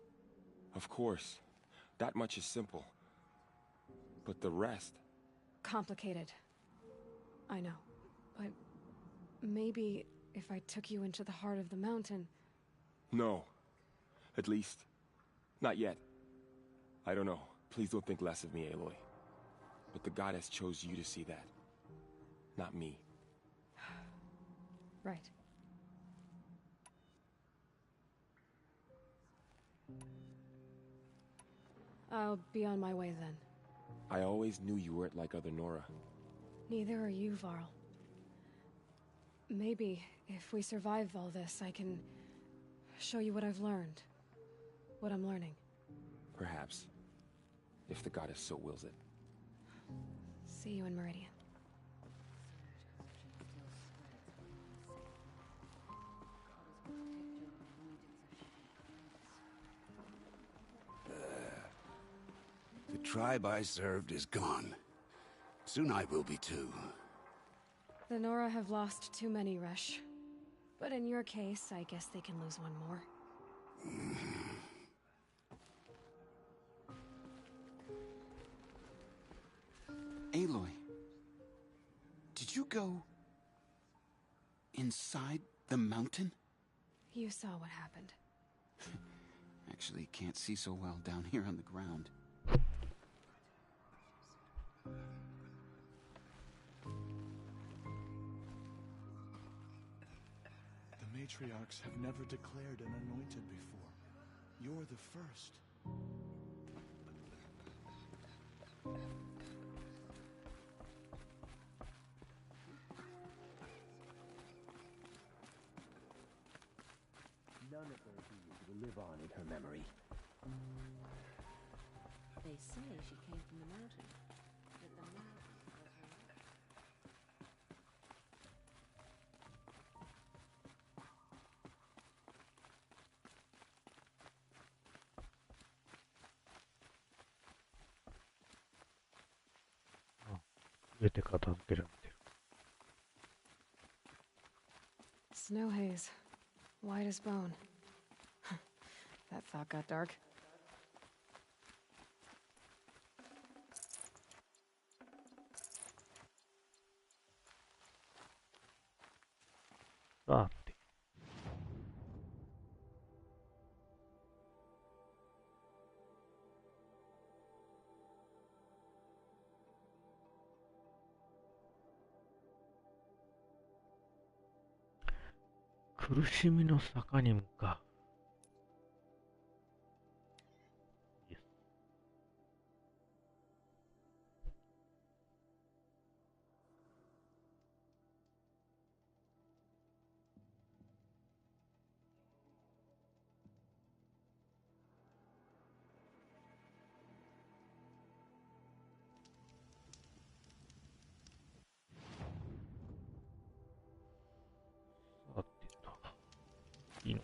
Of course. That much is simple. But the rest... Complicated. I know. But maybe if I took you into the heart of the mountain... No. At least, not yet. I don't know. Please don't think less of me, Aloy. But the goddess chose you to see that. Not me. Right. I'll be on my way then. I always knew you weren't like other Nora. Neither are you, Varl. Maybe, if we survive all this, I can show you what I've learned. What I'm learning. Perhaps. If the goddess so wills it. See you in Meridian. The tribe I served is gone. Soon I will be too. The Nora have lost too many, Resh. But in your case, I guess they can lose one more. Aloy, did you go inside the mountain? You saw what happened. Actually, can't see so well down here on the ground. The matriarchs have never declared an anointed before. You're the first. None of those years will live on in her memory. They say she came from the mountain. That the mountain was her全て片付けられてる。 Snow haze. White as bone. That thought got dark. 苦しみの坂に向かう。さてと、いいの。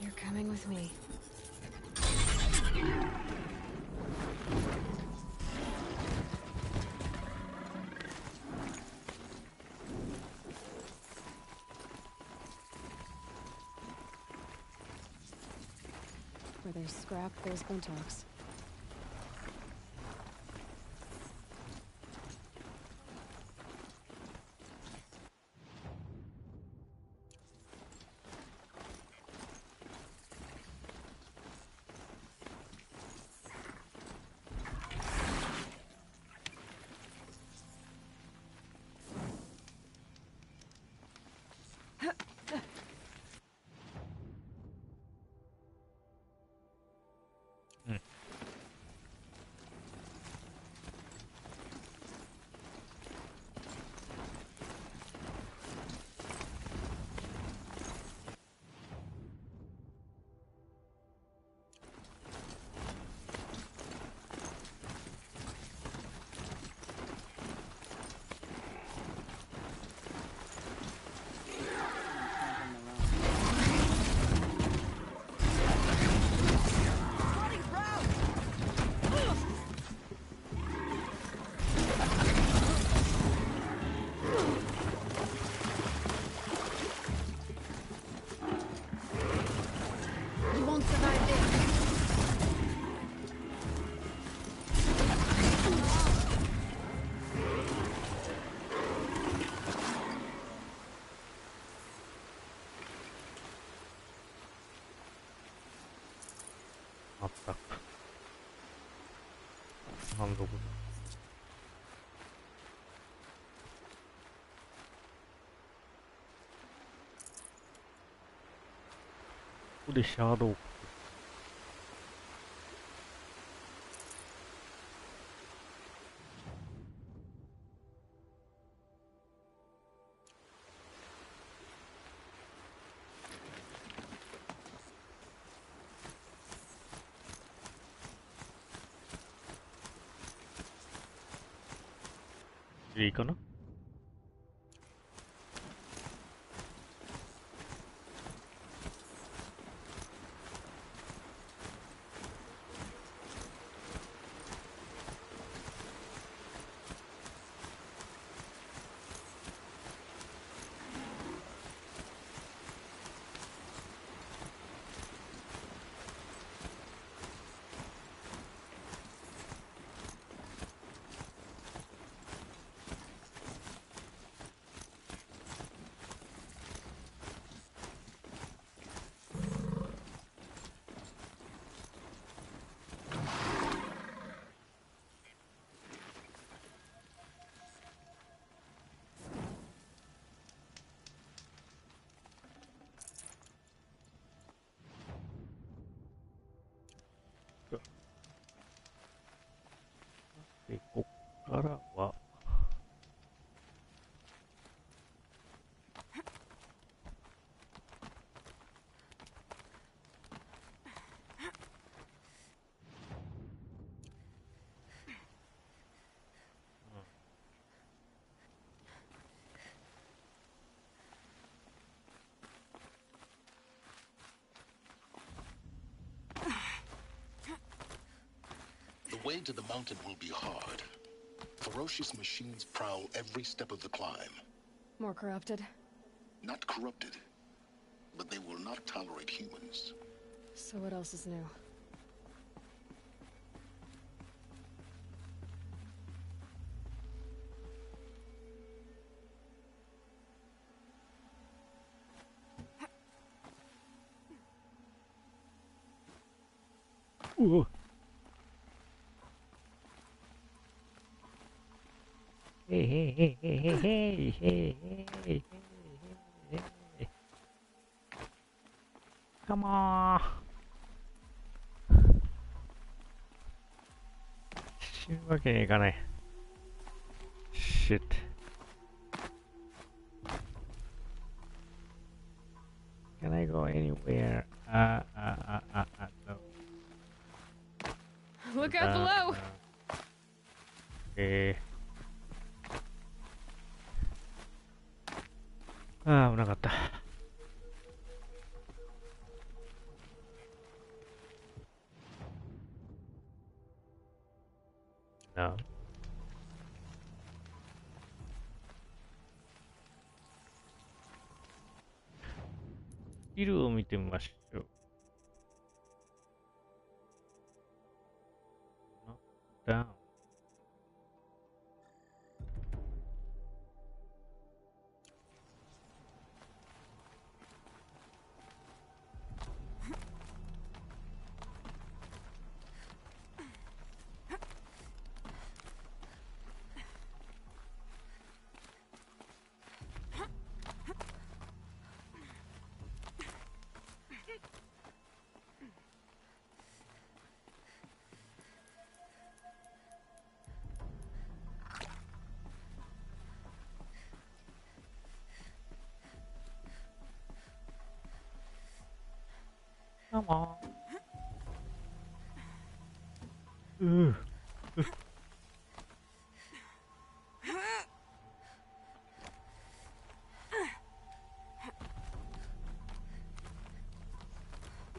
You're coming with me. Where there's scrap, there's buntox. You won't survive this. Attack. 満足。ここでシャードをでいいかな。で、こっからは、The way to the mountain will be hard, Ferocious machines prowl every step of the climb. More corrupted? Not corrupted, but they will not tolerate humans. So what else is new? Ooh. Hey. Come on. 死ぬわけにいかない。Shit. Can I go anywhere? No. Look out below! Okay. ああ、危なかった。なあ。スキルを見てみましょう。ダウン。Come on.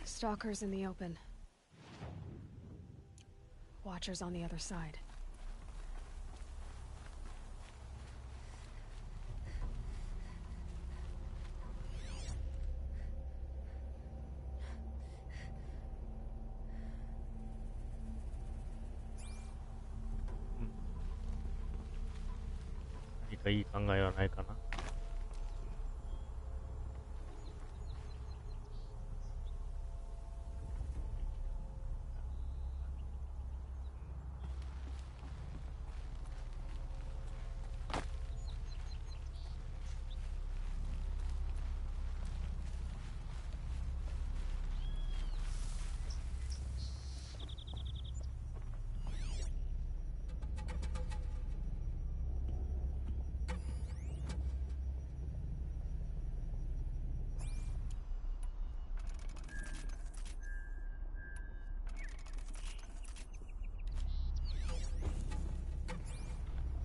Stalkers in the open. Watchers on the other side. Any かいい考えはないかな。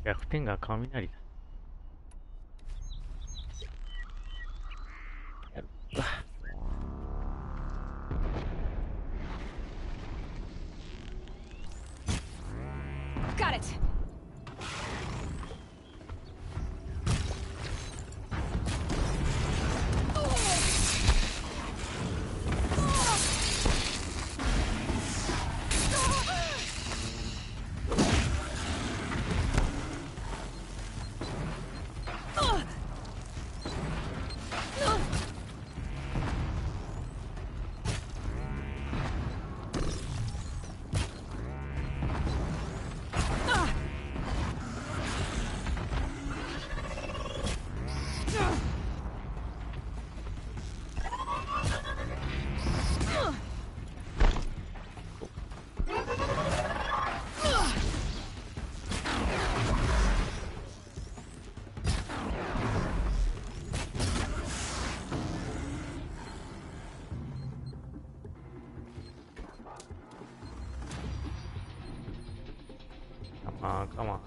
弱点が雷だ。やるか。Got it! Come on.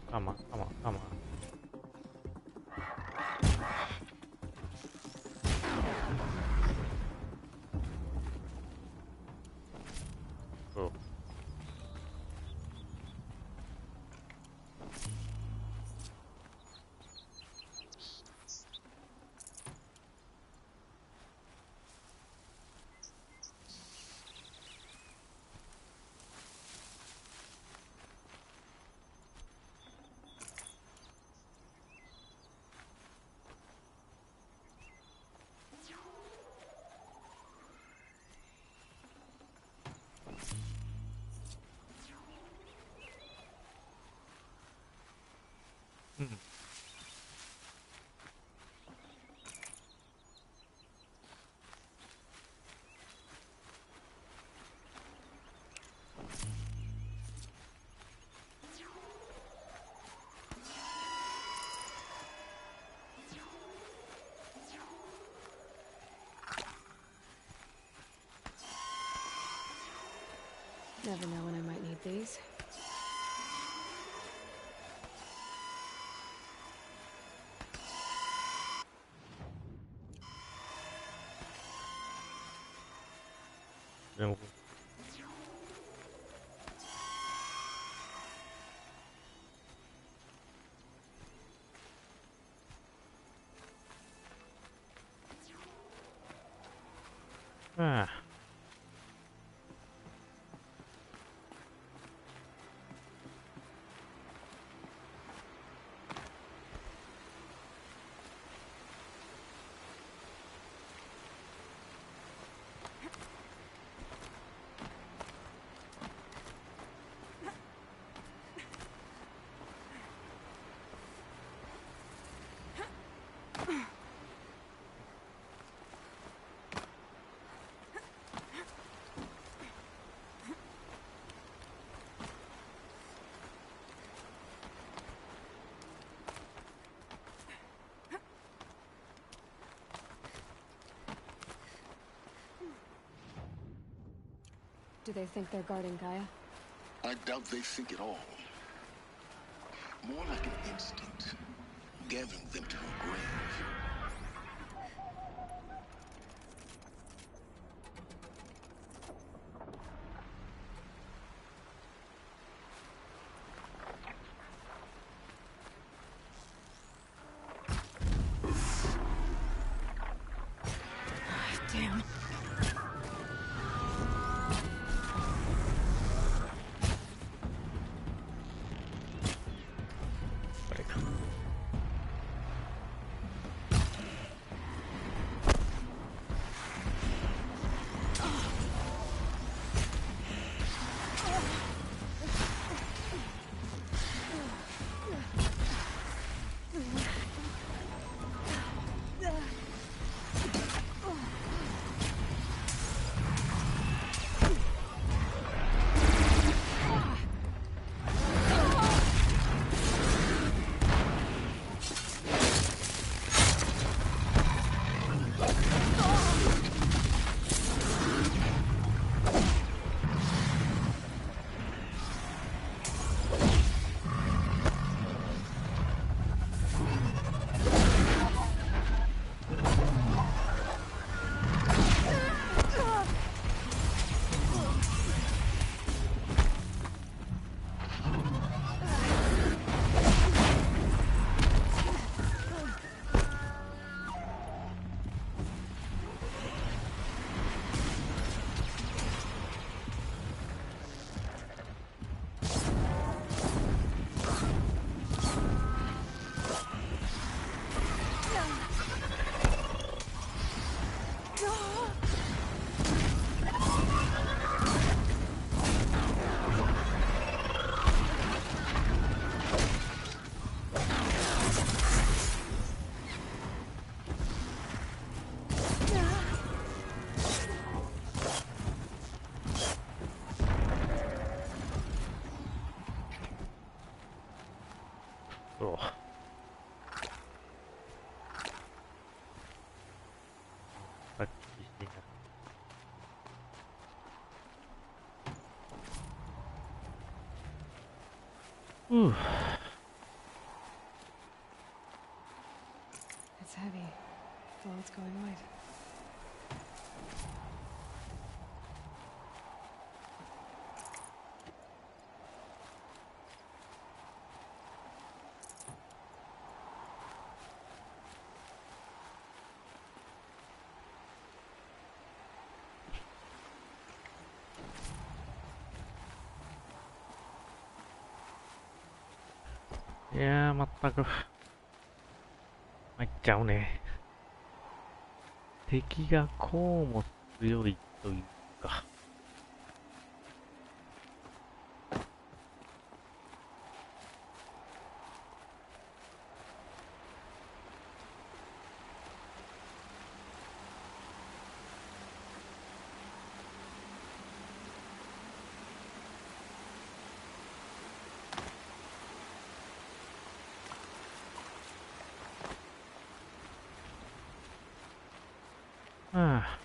Never know when I might need these. Ah. Do they think they're guarding Gaia? I doubt they think at all. More like an instinct, gathering them to her grave. Damn. Oh. Ooh. It's heavy. Well, it's going white.いやー、まったく参っちゃうね。敵がこうも強いというか。はあ、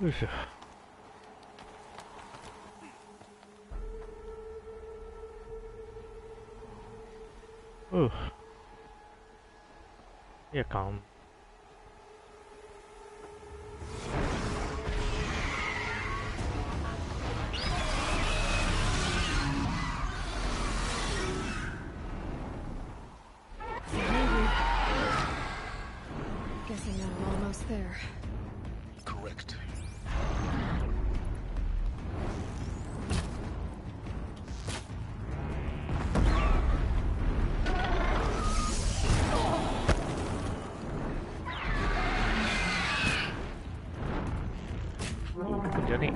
よいしょ。Here come. Guessing I'm almost there. Correct. Johnny.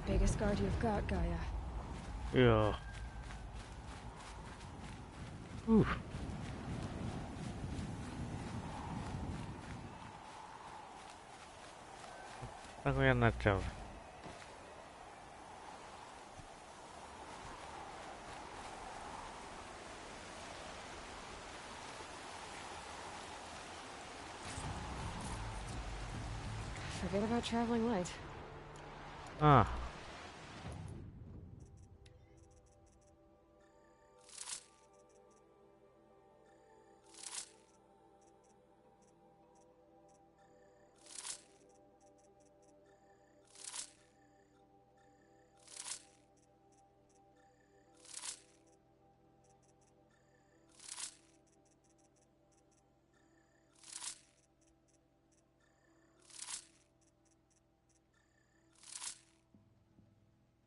Biggest guard you've got, Gaia. Yeah. Ooh. Aku yang ngacau. Forget about traveling light. Ah.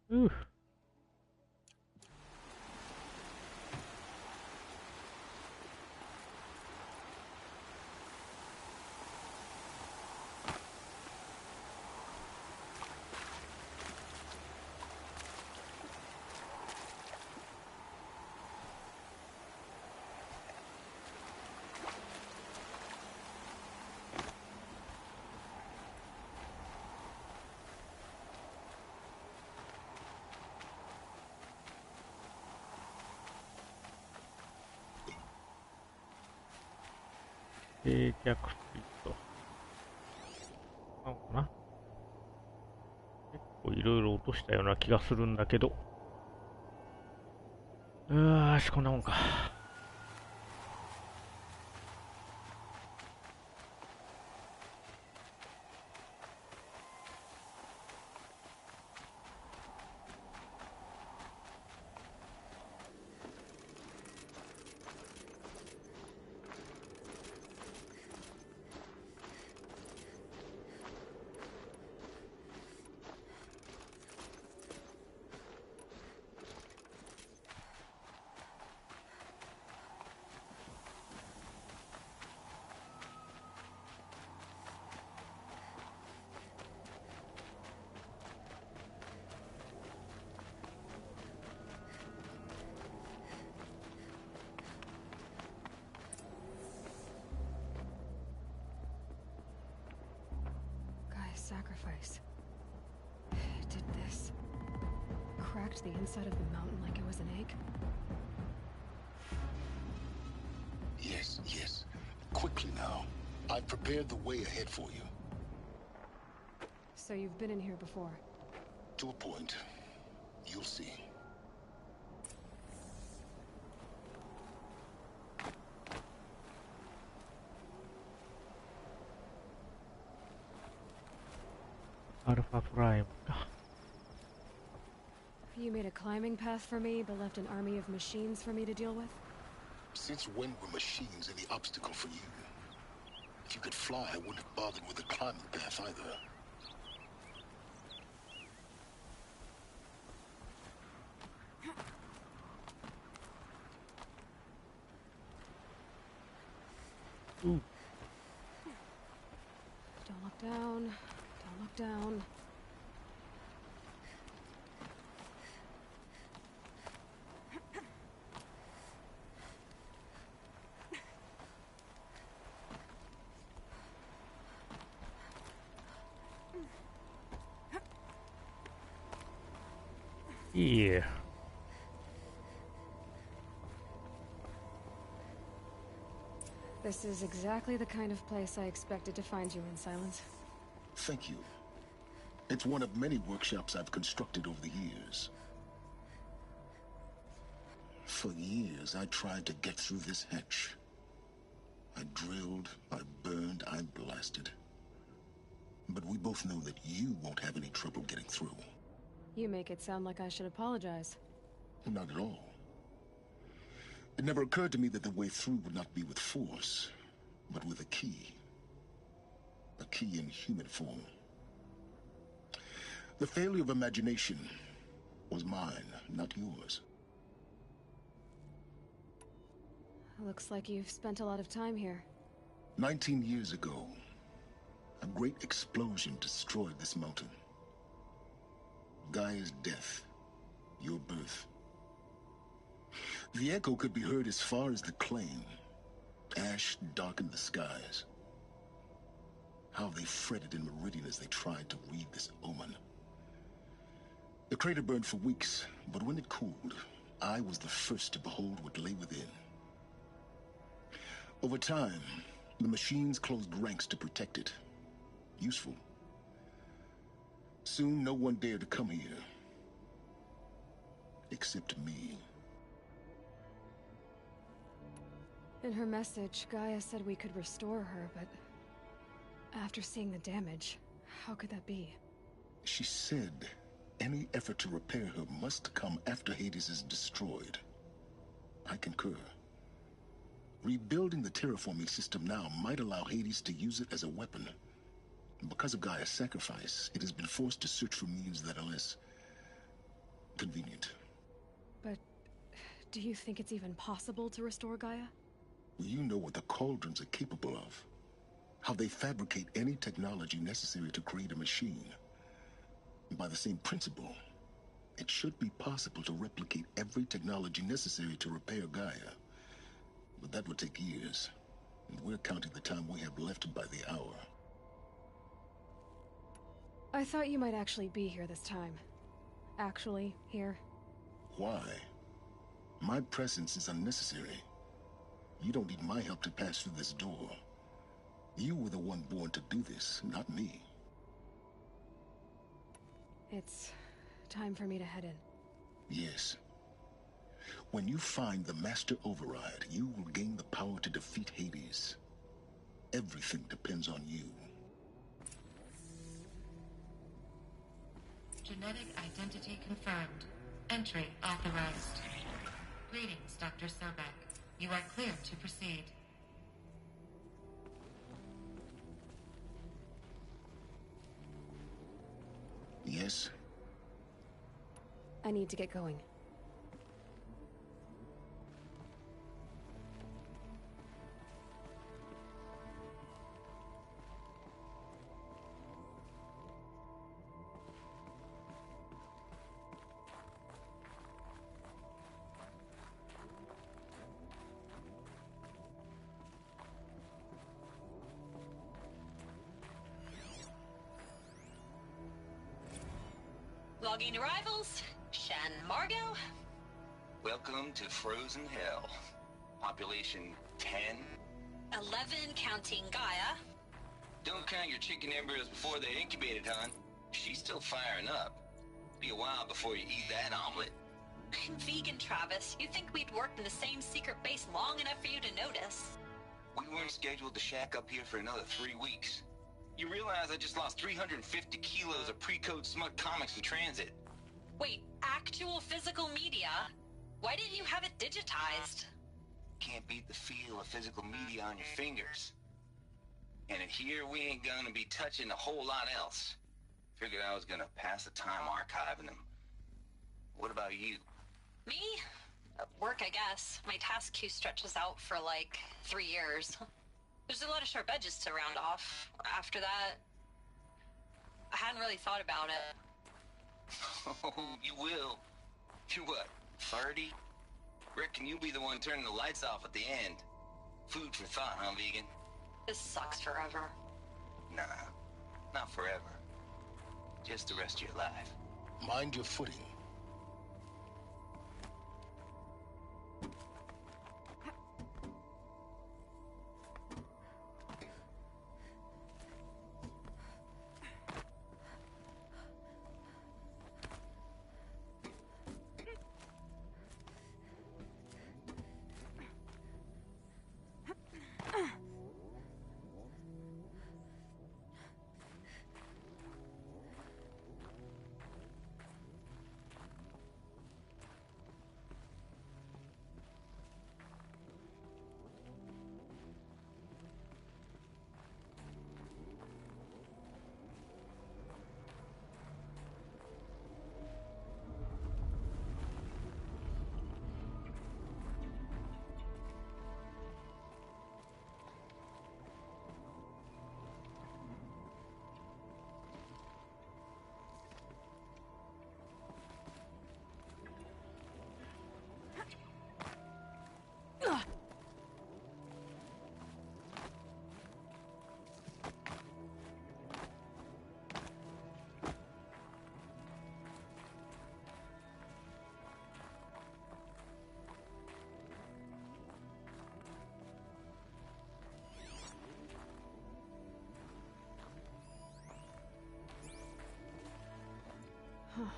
Ooh.逆スイート。なのかな？結構いろいろ落としたような気がするんだけど。よし、こんなもんか。Sacrifice. It did this. Cracked the inside of the mountain like it was an egg. Yes, yes. Quickly now. I've prepared the way ahead for you. So you've been in here before? To a point. You'll see. アルファプライムか。You made a climbing path for me, but left an army of machines for me to deal with? Since when were machines any obstacle for you? If you could fly, I wouldn't have bothered with the climbing path either. Ooh. Don't look down. Don't look down. Yeah. This is exactly the kind of place I expected to find you in, Silence. Thank you. It's one of many workshops I've constructed over the years. For years, I tried to get through this hatch. I drilled, I burned, I blasted. But we both know that you won't have any trouble getting through. You make it sound like I should apologize. Not at all. It never occurred to me that the way through would not be with force, but with a key. A key in human form. The failure of imagination was mine, not yours. Looks like you've spent a lot of time here. 19 years ago, a great explosion destroyed this mountain. Gaia's death, your birth. The echo could be heard as far as the claim. Ash darkened the skies. How they fretted in Meridian as they tried to read this omen. The crater burned for weeks, but when it cooled, I was the first to behold what lay within. Over time, the machines closed ranks to protect it. Useful. Soon, no one dared to come here. Except me. In her message, Gaia said we could restore her, but after seeing the damage, how could that be? She said any effort to repair her must come after Hades is destroyed. I concur. Rebuilding the terraforming system now might allow Hades to use it as a weapon. Because of Gaia's sacrifice, it has been forced to search for means that are less convenient. But do you think it's even possible to restore Gaia? You know what the Cauldrons are capable of. How they fabricate any technology necessary to create a machine. By the same principle, it should be possible to replicate every technology necessary to repair Gaia. But that would take years. And we're counting the time we have left by the hour. I thought you might actually be here this time. Actually, here. Why? My presence is unnecessary. You don't need my help to pass through this door. You were the one born to do this, not me. It's time for me to head in. Yes. When you find the Master Override, you will gain the power to defeat Hades. Everything depends on you. Genetic identity confirmed. Entry authorized. Greetings, Dr. Sobek. You are clear to proceed. Yes? I need to get going. Logging arrivals. Shan Margot. Welcome to Frozen Hell. Population 10. 11 counting Gaia. Don't count your chicken embryos before they're incubated, hon. She's still firing up. Be a while before you eat that omelet. I'm vegan, Travis. You'd think we'd worked in the same secret base long enough for you to notice. We weren't scheduled to shack up here for another 3 weeks. You realize I just lost 350 kilos of pre-code smut comics in transit. Wait, actual physical media? Why didn't you have it digitized? Can't beat the feel of physical media on your fingers. And in here, we ain't gonna be touching a whole lot else. Figured I was gonna pass the time archiving them. What about you? Me? Work, I guess. My task queue stretches out for like 3 years. There's a lot of sharp edges to round off. After that, I hadn't really thought about it. Oh, you will. You what, 30? Reckon you'll be the one turning the lights off at the end. Food for thought, huh, vegan? This sucks forever. Nah, not forever. Just the rest of your life. Mind your footing. Huh.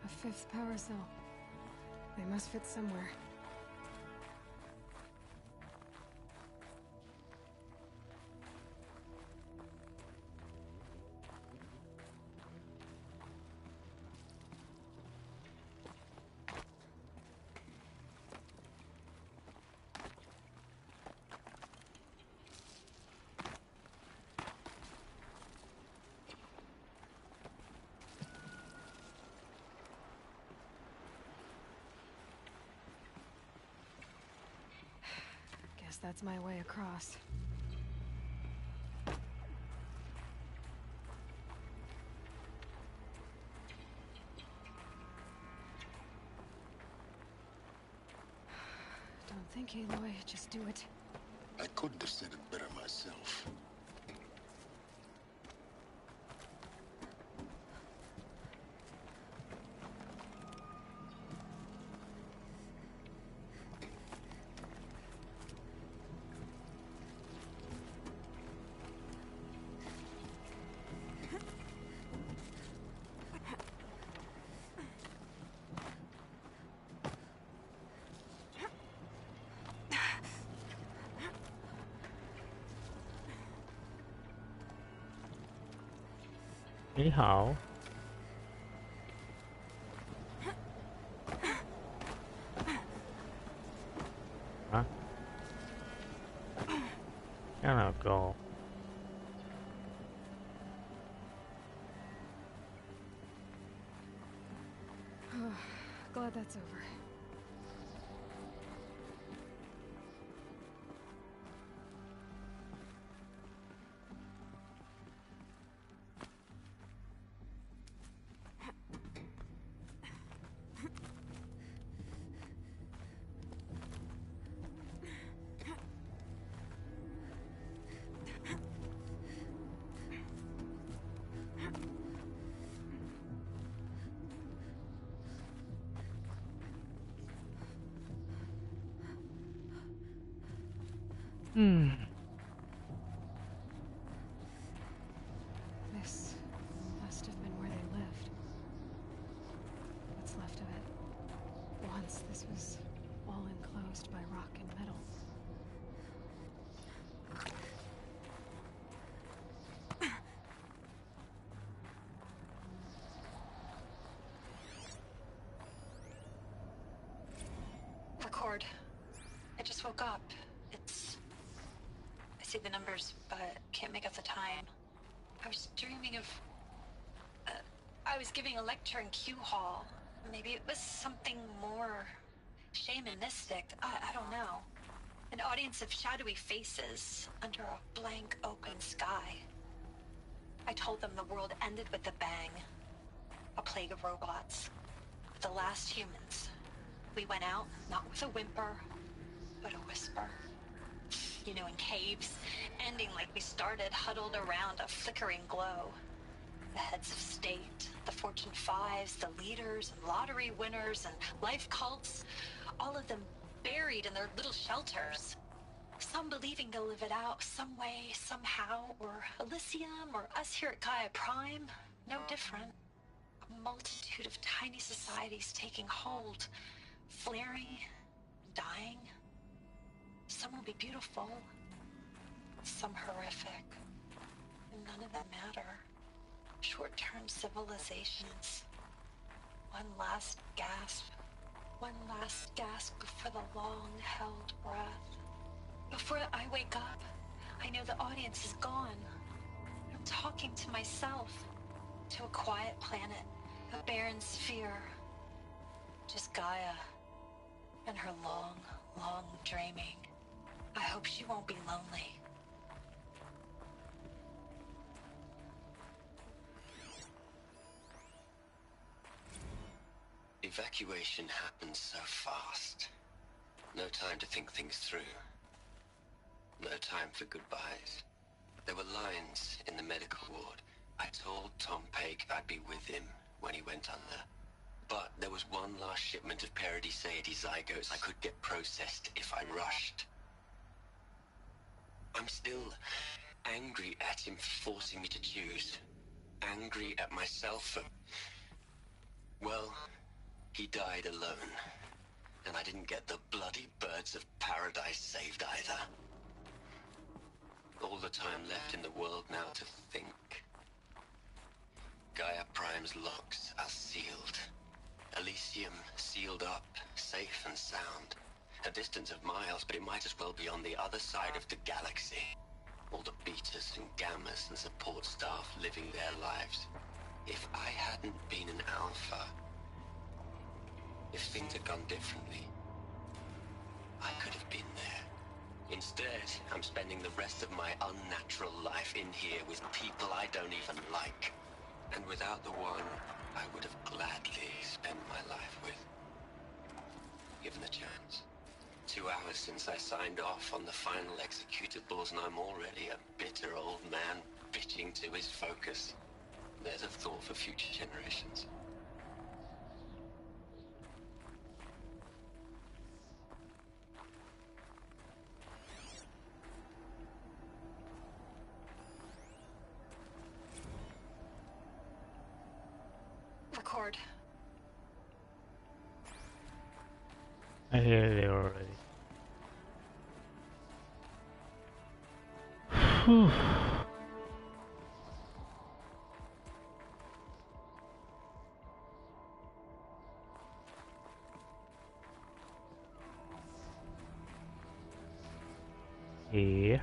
A fifth power cell. They must fit somewhere. That's my way across. Don't think, Aloy. Just do it. I couldn't have said it better myself. Ni hao. Hả? Cái nào cô? Glad that's over. This must have been where they lived. What's left of it. Once this was all enclosed by rock and metal. woke up. I see the numbers, but can't make out the time. I was dreaming of... I was giving a lecture in Q Hall. Maybe it was something more shamanistic. I don't know. An audience of shadowy faces under a blank open sky. I told them the world ended with a bang. A plague of robots. The last humans. We went out, not with a whimper, but a whisper. You know, in caves, ending like we started, huddled around a flickering glow. The heads of state, the Fortune 5s, the leaders and lottery winners and life cults, all of them buried in their little shelters. Some believing they'll live it out some way, somehow, or Elysium, or us here at Gaia Prime, no different. A multitude of tiny societies taking hold, flaring, dying. Some will be beautiful, some horrific, and none of them matter. Short-term civilizations. One last gasp before the long-held breath. Before I wake up, I know the audience is gone. I'm talking to myself, to a quiet planet, a barren sphere. Just Gaia and her long, long dreaming. I hope she won't be lonely. Evacuation happened so fast. No time to think things through. No time for goodbyes. There were lines in the medical ward. I told Tom Pake I'd be with him when he went under. But there was one last shipment of Paradiseidae zygotes I could get processed if I rushed. I'm still angry at him for forcing me to choose. Angry at myself for... Well, he died alone. And I didn't get the bloody birds of paradise saved either. All the time left in the world now to think. Gaia Prime's locks are sealed. Elysium sealed up, safe and sound. A distance of miles, but it might as well be on the other side of the galaxy. All the betas and gammas and support staff living their lives. If I hadn't been an alpha, if things had gone differently, I could have been there. Instead, I'm spending the rest of my unnatural life in here with people I don't even like. And without the one I would have gladly spent my life with. Given the chance. 2 hours since I signed off on the final executables and I'm already a bitter old man bitching to his focus. There's a thought for future generations. Record. I hear it already. Whew. Yeah.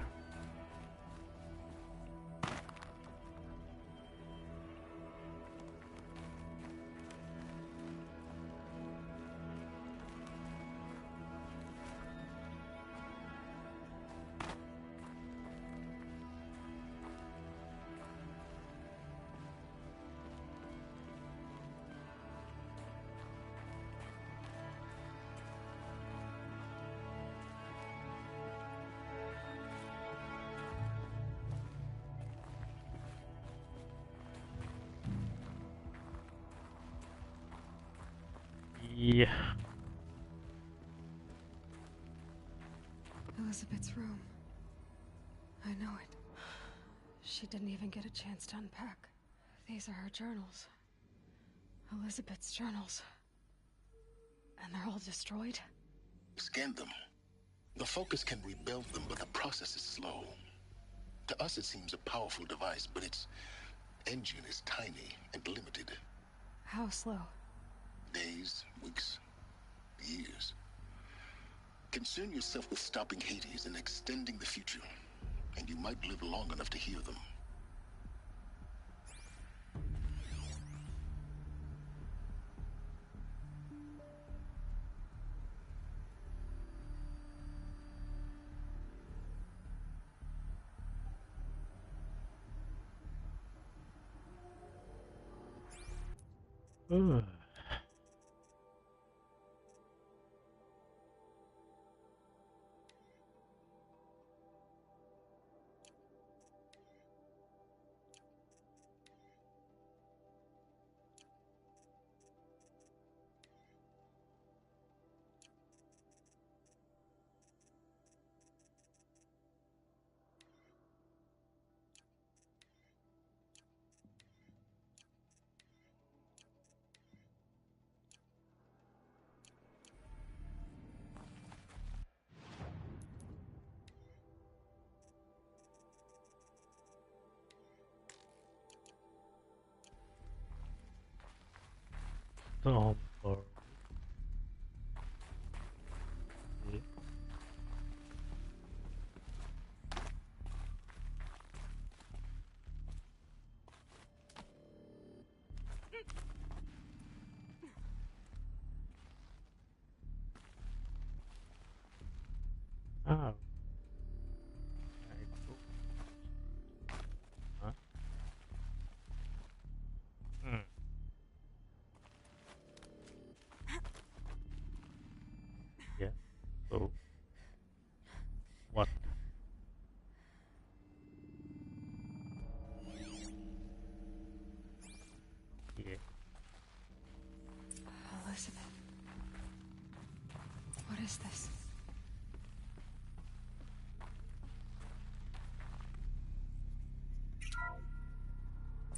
Yeah. Elizabeth's room. I know it. She didn't even get a chance to unpack. These are her journals. Elizabeth's journals. And they're all destroyed? Scan them. The Focus can rebuild them, but the process is slow. To us it seems a powerful device, but its engine is tiny and limited. How slow? Days, weeks, years. Concern yourself with stopping Hades and extending the future, and you might live long enough to hear them. Number. Oh. Huh? Yeah. So. What? Yeah. Elizabeth. What is this?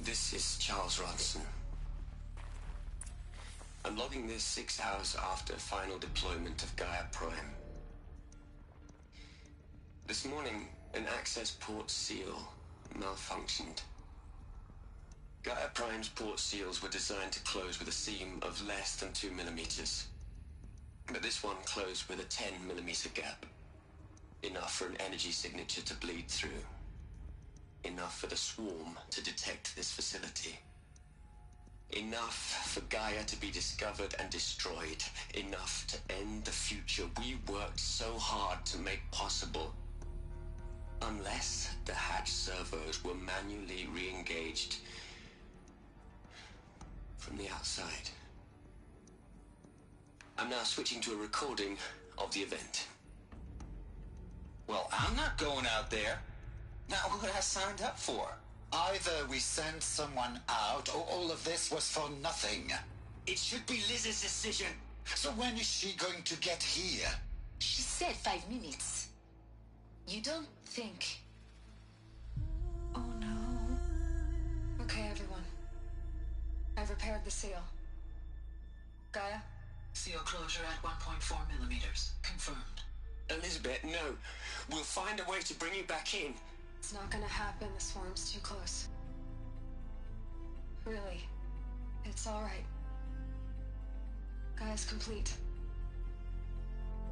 This is Charles Ronson. I'm logging this 6 hours after final deployment of Gaia Prime. This morning, an access port seal malfunctioned. Gaia Prime's port seals were designed to close with a seam of less than 2 millimeters. But this one closed with a 10 millimeter gap. Enough for an energy signature to bleed through. Enough for the swarm to detect this facility. Enough for Gaia to be discovered and destroyed. Enough to end the future we worked so hard to make possible. Unless the hatch servos were manually re-engaged from the outside. I'm now switching to a recording of the event. Well, I'm not going out there. Not what I signed up for. Either we sent someone out, or all of this was for nothing. It should be Liz's decision. So when is she going to get here? She said 5 minutes. You don't think... Oh no. Okay, everyone. I've repaired the seal. Gaia? Seal closure at 1.4 millimeters. Confirmed. Elizabeth, no. We'll find a way to bring you back in. It's not gonna happen. The swarm's too close. Really. It's alright. Gaia's complete.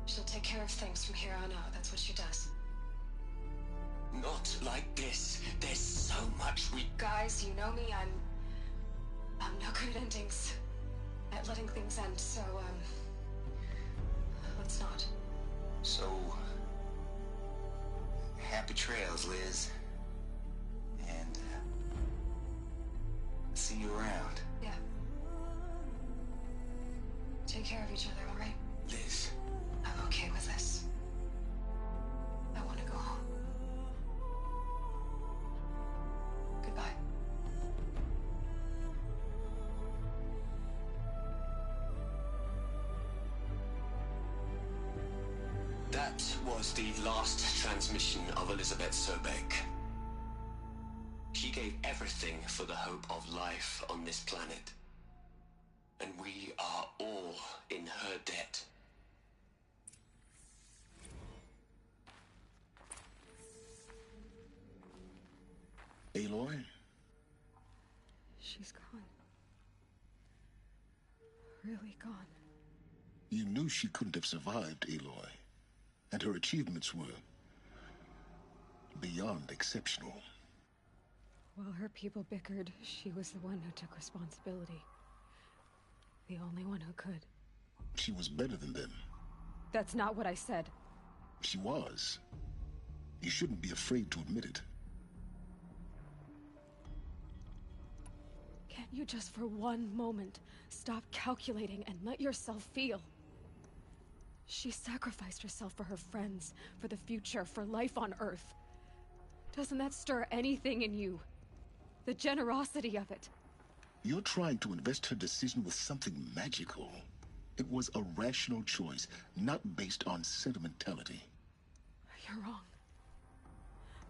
She'll take care of things from here on out. That's what she does. Not like this. There's so much we... Guys, you know me. I'm no good at endings. At letting things end, so, let's not. So... happy trails, Liz. And, see you around. Yeah. Take care of each other, alright? Liz. I'm okay with this. I want to go home. Goodbye. That was the last transmission of Elizabeth Sobek. She gave everything for the hope of life on this planet. And we are all in her debt. Aloy? She's gone. Really gone. You knew she couldn't have survived, Aloy. and her achievements were beyond exceptional. While her people bickered, she was the one who took responsibility. The only one who could. She was better than them. That's not what I said. She was. You shouldn't be afraid to admit it. Can't you just for one moment stop calculating and let yourself feel? She sacrificed herself for her friends, for the future, for life on Earth. Doesn't that stir anything in you? The generosity of it. You're trying to invest her decision with something magical. It was a rational choice, not based on sentimentality. You're wrong.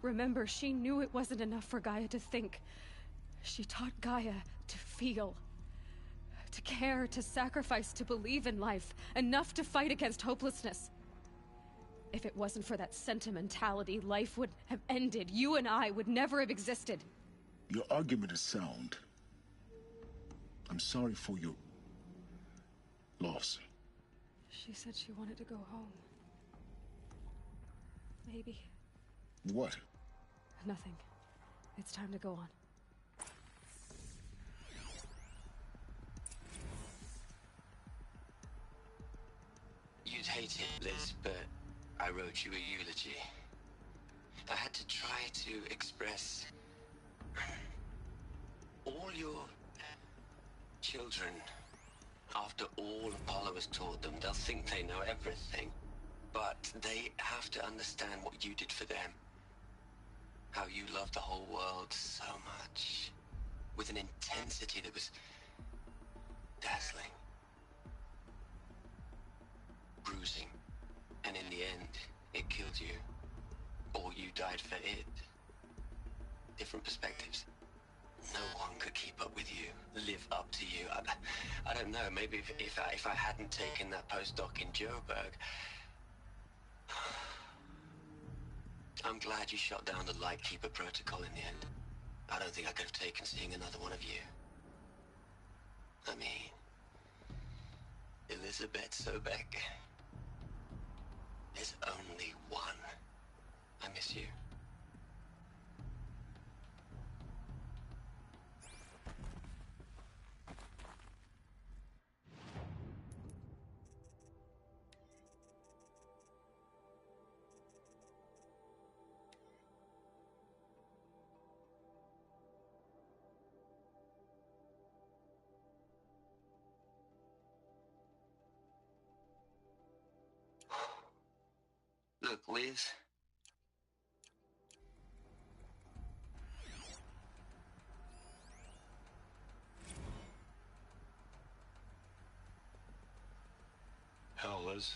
Remember, she knew it wasn't enough for Gaia to think. She taught Gaia to feel. To care, to sacrifice, to believe in life. Enough to fight against hopelessness. If it wasn't for that sentimentality, life would have ended. You and I would never have existed. Your argument is sound. I'm sorry for your loss. She said she wanted to go home. Maybe. What? Nothing. It's time to go on. You'd hate it, Liz, but I wrote you a eulogy. I had to try to express all your children. After all Apollo has taught them, they'll think they know everything. But they have to understand what you did for them. How you loved the whole world so much. With an intensity that was dazzling. Bruising. And in the end, it killed you. Or you died for it. Different perspectives. No one could keep up with you, live up to you. I don't know, maybe if I hadn't taken that postdoc in Joburg, I'm glad you shot down the Lightkeeper protocol in the end. I don't think I could have taken seeing another one of you. I mean, Elizabeth Sobeck. There's only one. I miss you. Look, Liz. Hell, Liz.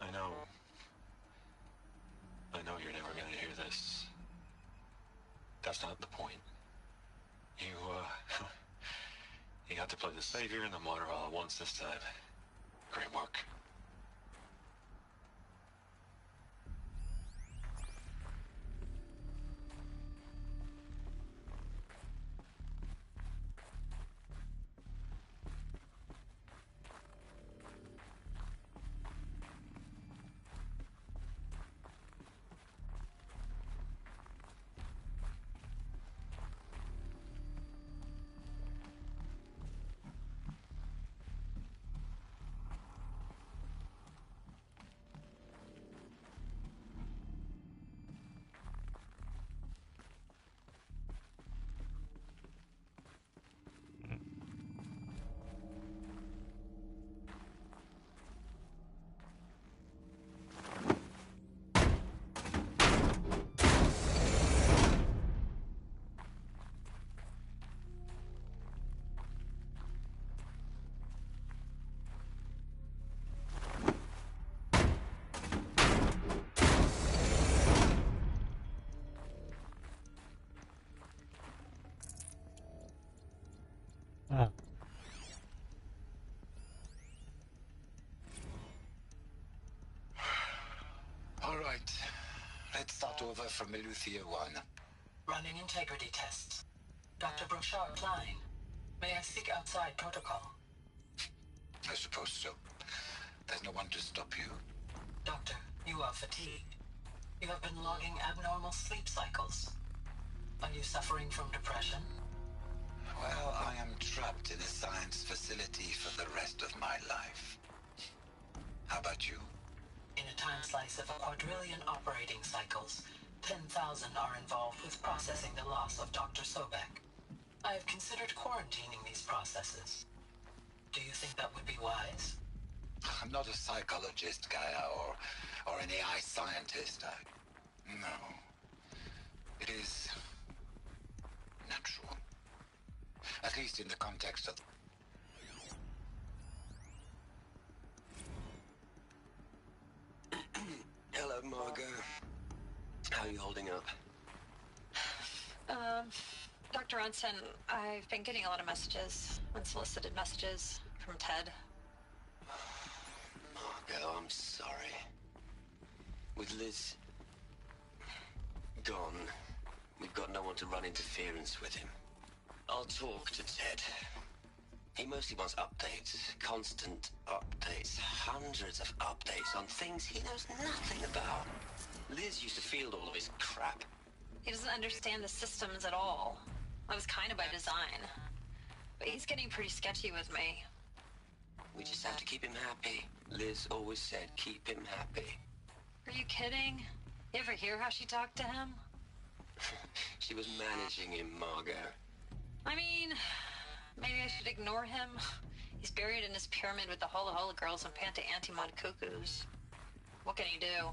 I know you're never gonna hear this. That's not the point. You got to play the savior and the martyr all at once this time. Great work. All right. Let's start over from Eleuthia 1. Running integrity tests. Dr. Brochard Klein. May I speak outside protocol? I suppose so. There's no one to stop you. Doctor, you are fatigued. You have been logging abnormal sleep cycles. Are you suffering from depression? Well, I am trapped in a science facility for the rest of my life. How about you? In a time slice of a quadrillion operating cycles, 10,000 are involved with processing the loss of Dr. Sobek. I have considered quarantining these processes. Do you think that would be wise? I'm not a psychologist, Gaia, or an AI scientist. No. It is natural. At least in the context of... Hello, Margot. How are you holding up? Dr. Ronson, I've been getting a lot of messages, unsolicited messages from Ted. Margot, I'm sorry. With Liz gone, we've got no one to run interference with him. I'll talk to Ted. He mostly wants updates, constant updates, hundreds of updates on things he knows nothing about. Liz used to field all of his crap. He doesn't understand the systems at all. That was kind of by design. But he's getting pretty sketchy with me. We just have to keep him happy. Liz always said keep him happy. Are you kidding? You ever hear how she talked to him? She was managing him, Margot. I mean, maybe I should ignore him. He's buried in his pyramid with the Hola Hola girls and Panta Antimon cuckoos. What can he do?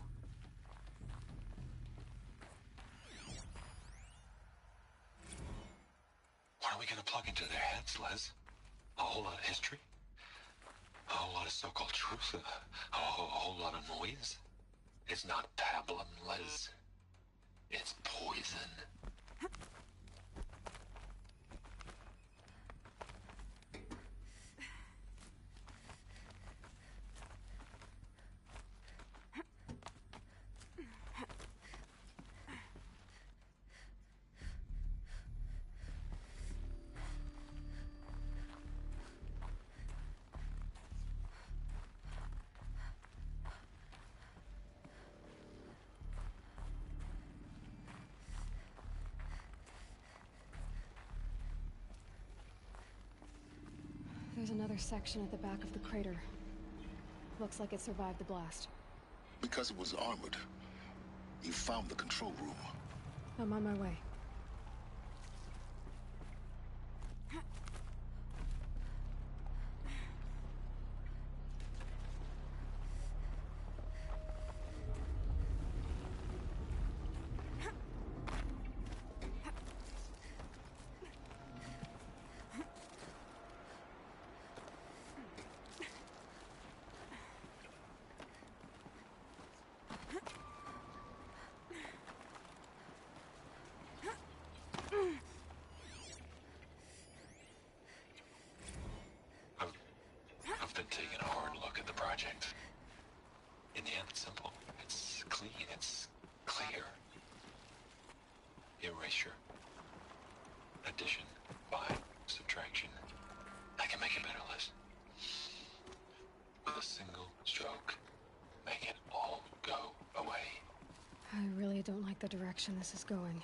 What are we gonna plug into their heads, Liz? A whole lot of history? A whole lot of so-called truth? A whole lot of noise? It's not pablum, Liz. It's poison. There's another section at the back of the crater. Looks like it survived the blast. Because it was armored, you found the control room. I'm on my way. I've been taking a hard look at the project. In the end, it's simple. It's clean. It's clear. Erasure. Addition. By. Subtraction. I can make it better, Liz. With a single stroke, make it all go away. I really don't like the direction this is going.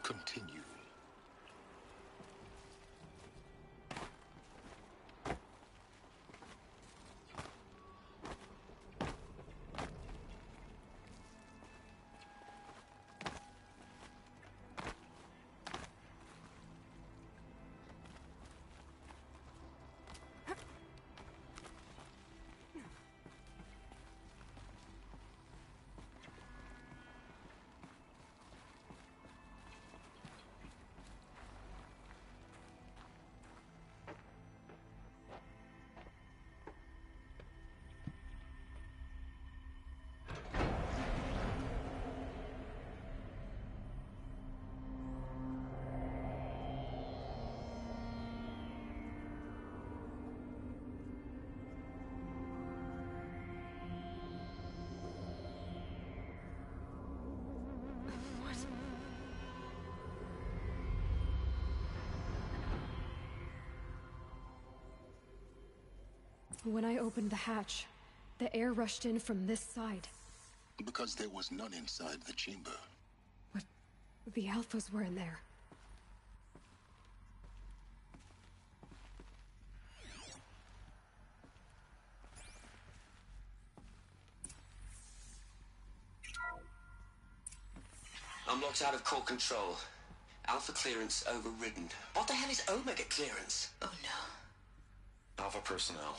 Continue. When I opened the hatch, The air rushed in from this side. Because there was none inside the chamber. But the Alphas were in there. I'm locked out of core control. Alpha clearance overridden. What the hell is Omega clearance? Oh no. Alpha personnel.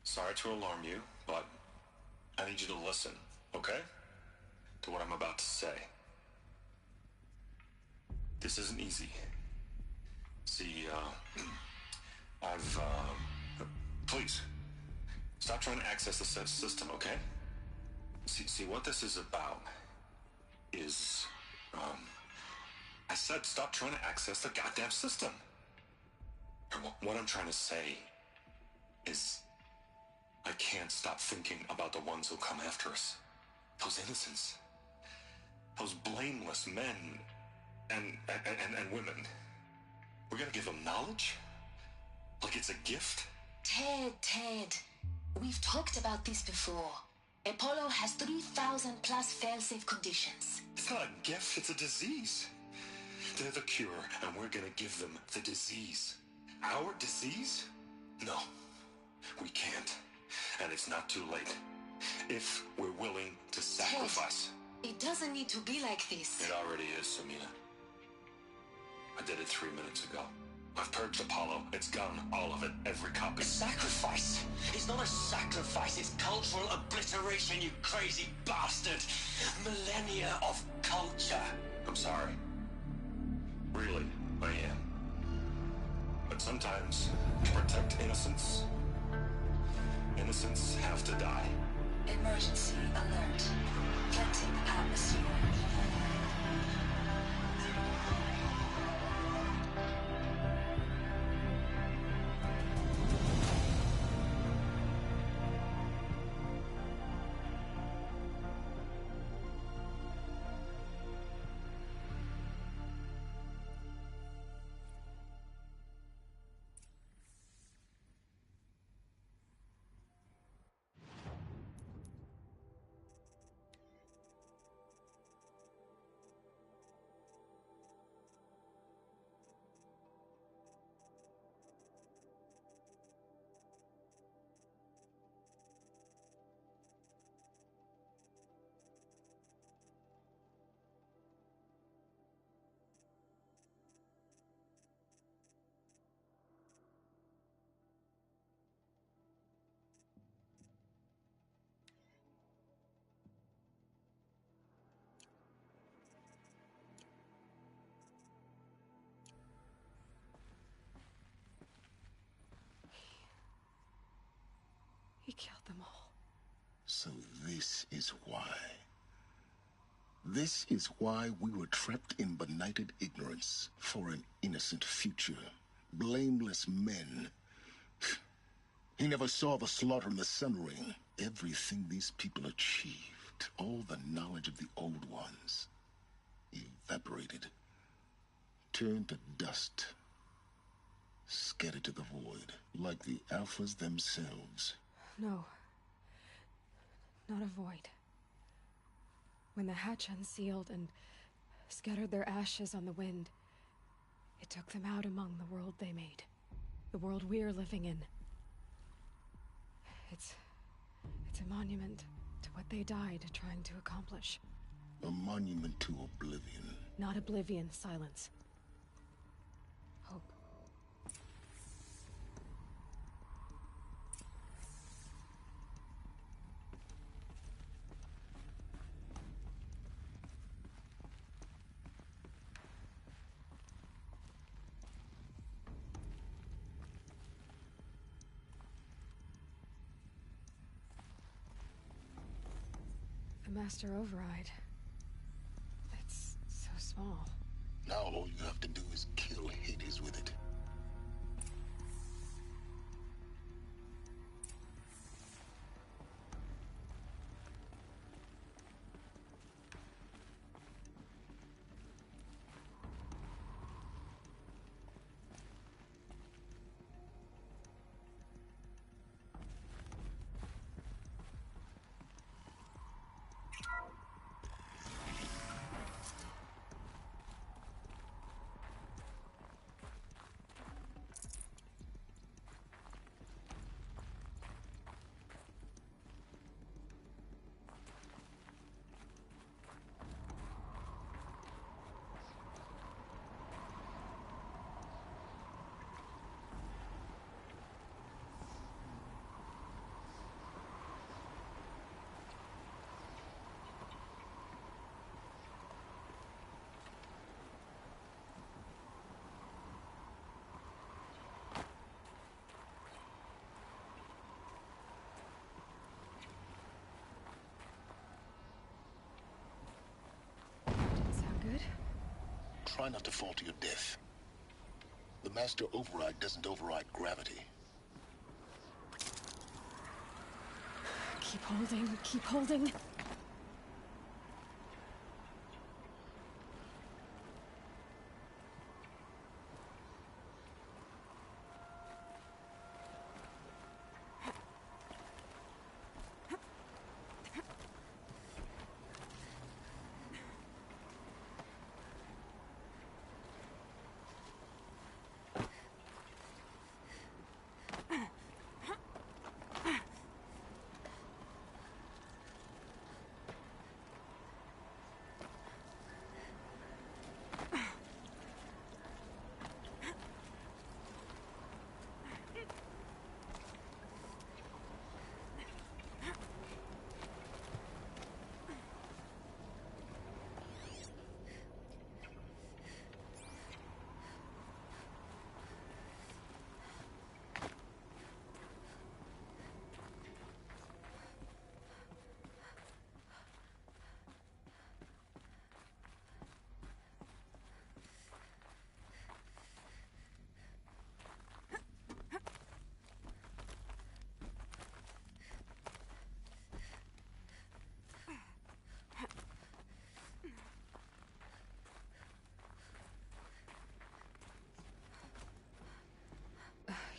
Sorry to alarm you, but I need you to listen, okay? To what I'm about to say. This isn't easy. See, please, stop trying to access the said system, okay? See, what this is about is, I said stop trying to access the goddamn system. And what I'm trying to say is, I can't stop thinking about the ones who come after us. Those innocents. Those blameless men and women. We're gonna give them knowledge? Like it's a gift? Ted. We've talked about this before. Apollo has 3,000 plus fail-safe conditions. It's not a gift, it's a disease. They're the cure, and we're gonna give them the disease. Our disease? No, we can't. And it's not too late. If we're willing to sacrifice. Ted, it doesn't need to be like this. It already is, Samina. I did it 3 minutes ago. I've purged Apollo. It's gone. All of it. Every copy. A sacrifice? It's not a sacrifice. It's cultural obliteration, you crazy bastard. Millennia of culture. I'm sorry. Really, I am. But sometimes, to protect innocence, innocents have to die. Emergency alert. Cleansing atmosphere. He killed them all. So this is why. This is why we were trapped in benighted ignorance for an innocent future. Blameless men. He never saw the slaughter in the Sun Ring. Everything these people achieved, all the knowledge of the old ones, evaporated, turned to dust, scattered to the void, like the Alphas themselves. No. Not a void. When the hatch unsealed and scattered their ashes on the wind, it took them out among the world they made. The world we're living in. It's a monument to what they died trying to accomplish. A monument to oblivion. Not oblivion, silence. Hope. The Master Override. It's so small. Now all you have to do is kill Hades with it. try not to fall to your death. The master override doesn't override gravity. Keep holding, keep holding.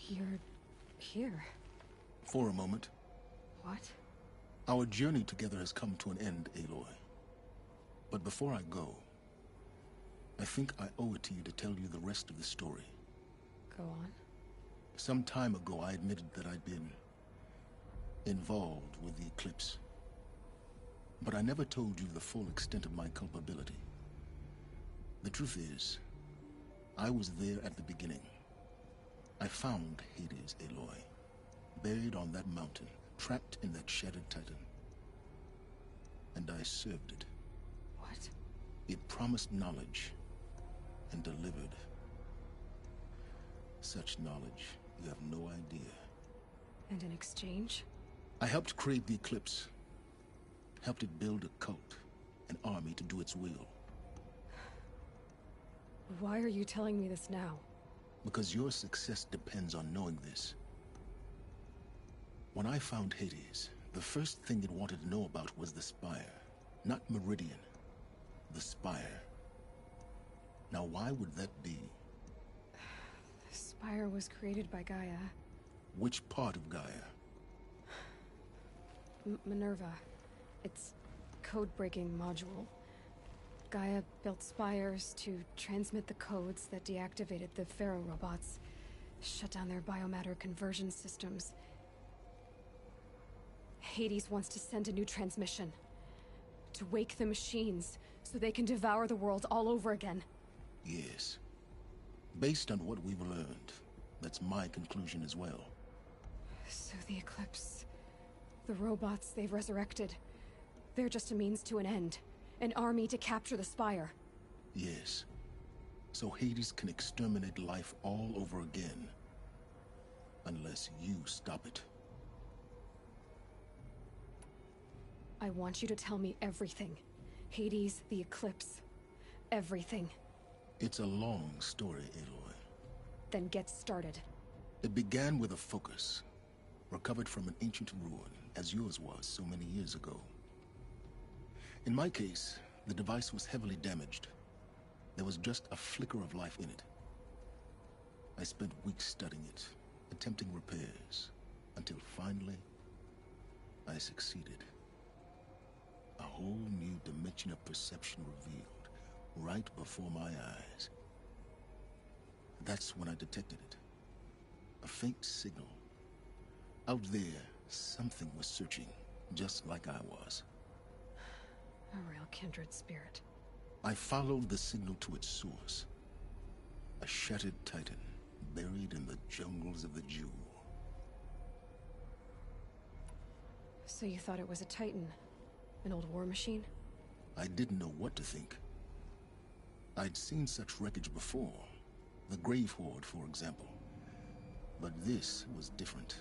You're here. For a moment. What? Our journey together has come to an end, Aloy. But before I go, I think I owe it to you to tell you the rest of the story. Go on. Some time ago, I admitted that I'd been involved with the eclipse. But I never told you the full extent of my culpability. The truth is, I was there at the beginning. I found Hades, Aloy, buried on that mountain, trapped in that shattered titan. And I served it. What? It promised knowledge and delivered. Such knowledge, you have no idea. And in exchange? I helped create the eclipse. Helped it build a cult, an army to do its will. Why are you telling me this now? Because your success depends on knowing this. When I found Hades, the first thing it wanted to know about was the Spire. Not Meridian. The Spire. Now why would that be? The Spire was created by Gaia. Which part of Gaia? Minerva. Its code-breaking module. Gaia built spires to transmit the codes that deactivated the Pharaoh robots, shut down their biomatter conversion systems. Hades wants to send a new transmission. To wake the machines, so they can devour the world all over again. Yes. Based on what we've learned, that's my conclusion as well. So the Eclipse... the robots they've resurrected... they're just a means to an end. An army to capture the Spire. Yes. So Hades can exterminate life all over again. Unless you stop it. I want you to tell me everything. Hades, the Eclipse. Everything. It's a long story, Aloy. Then get started. It began with a focus. Recovered from an ancient ruin, as yours was so many years ago. In my case, the device was heavily damaged. There was just a flicker of life in it. I spent weeks studying it, attempting repairs, until finally, I succeeded. A whole new dimension of perception revealed, right before my eyes. That's when I detected it. A faint signal. Out there, something was searching, just like I was. A real kindred spirit. I followed the signal to its source. A shattered titan, buried in the jungles of the Jewel. So you thought it was a titan? An old war machine? I didn't know what to think. I'd seen such wreckage before. The Grave Horde, for example. But this was different.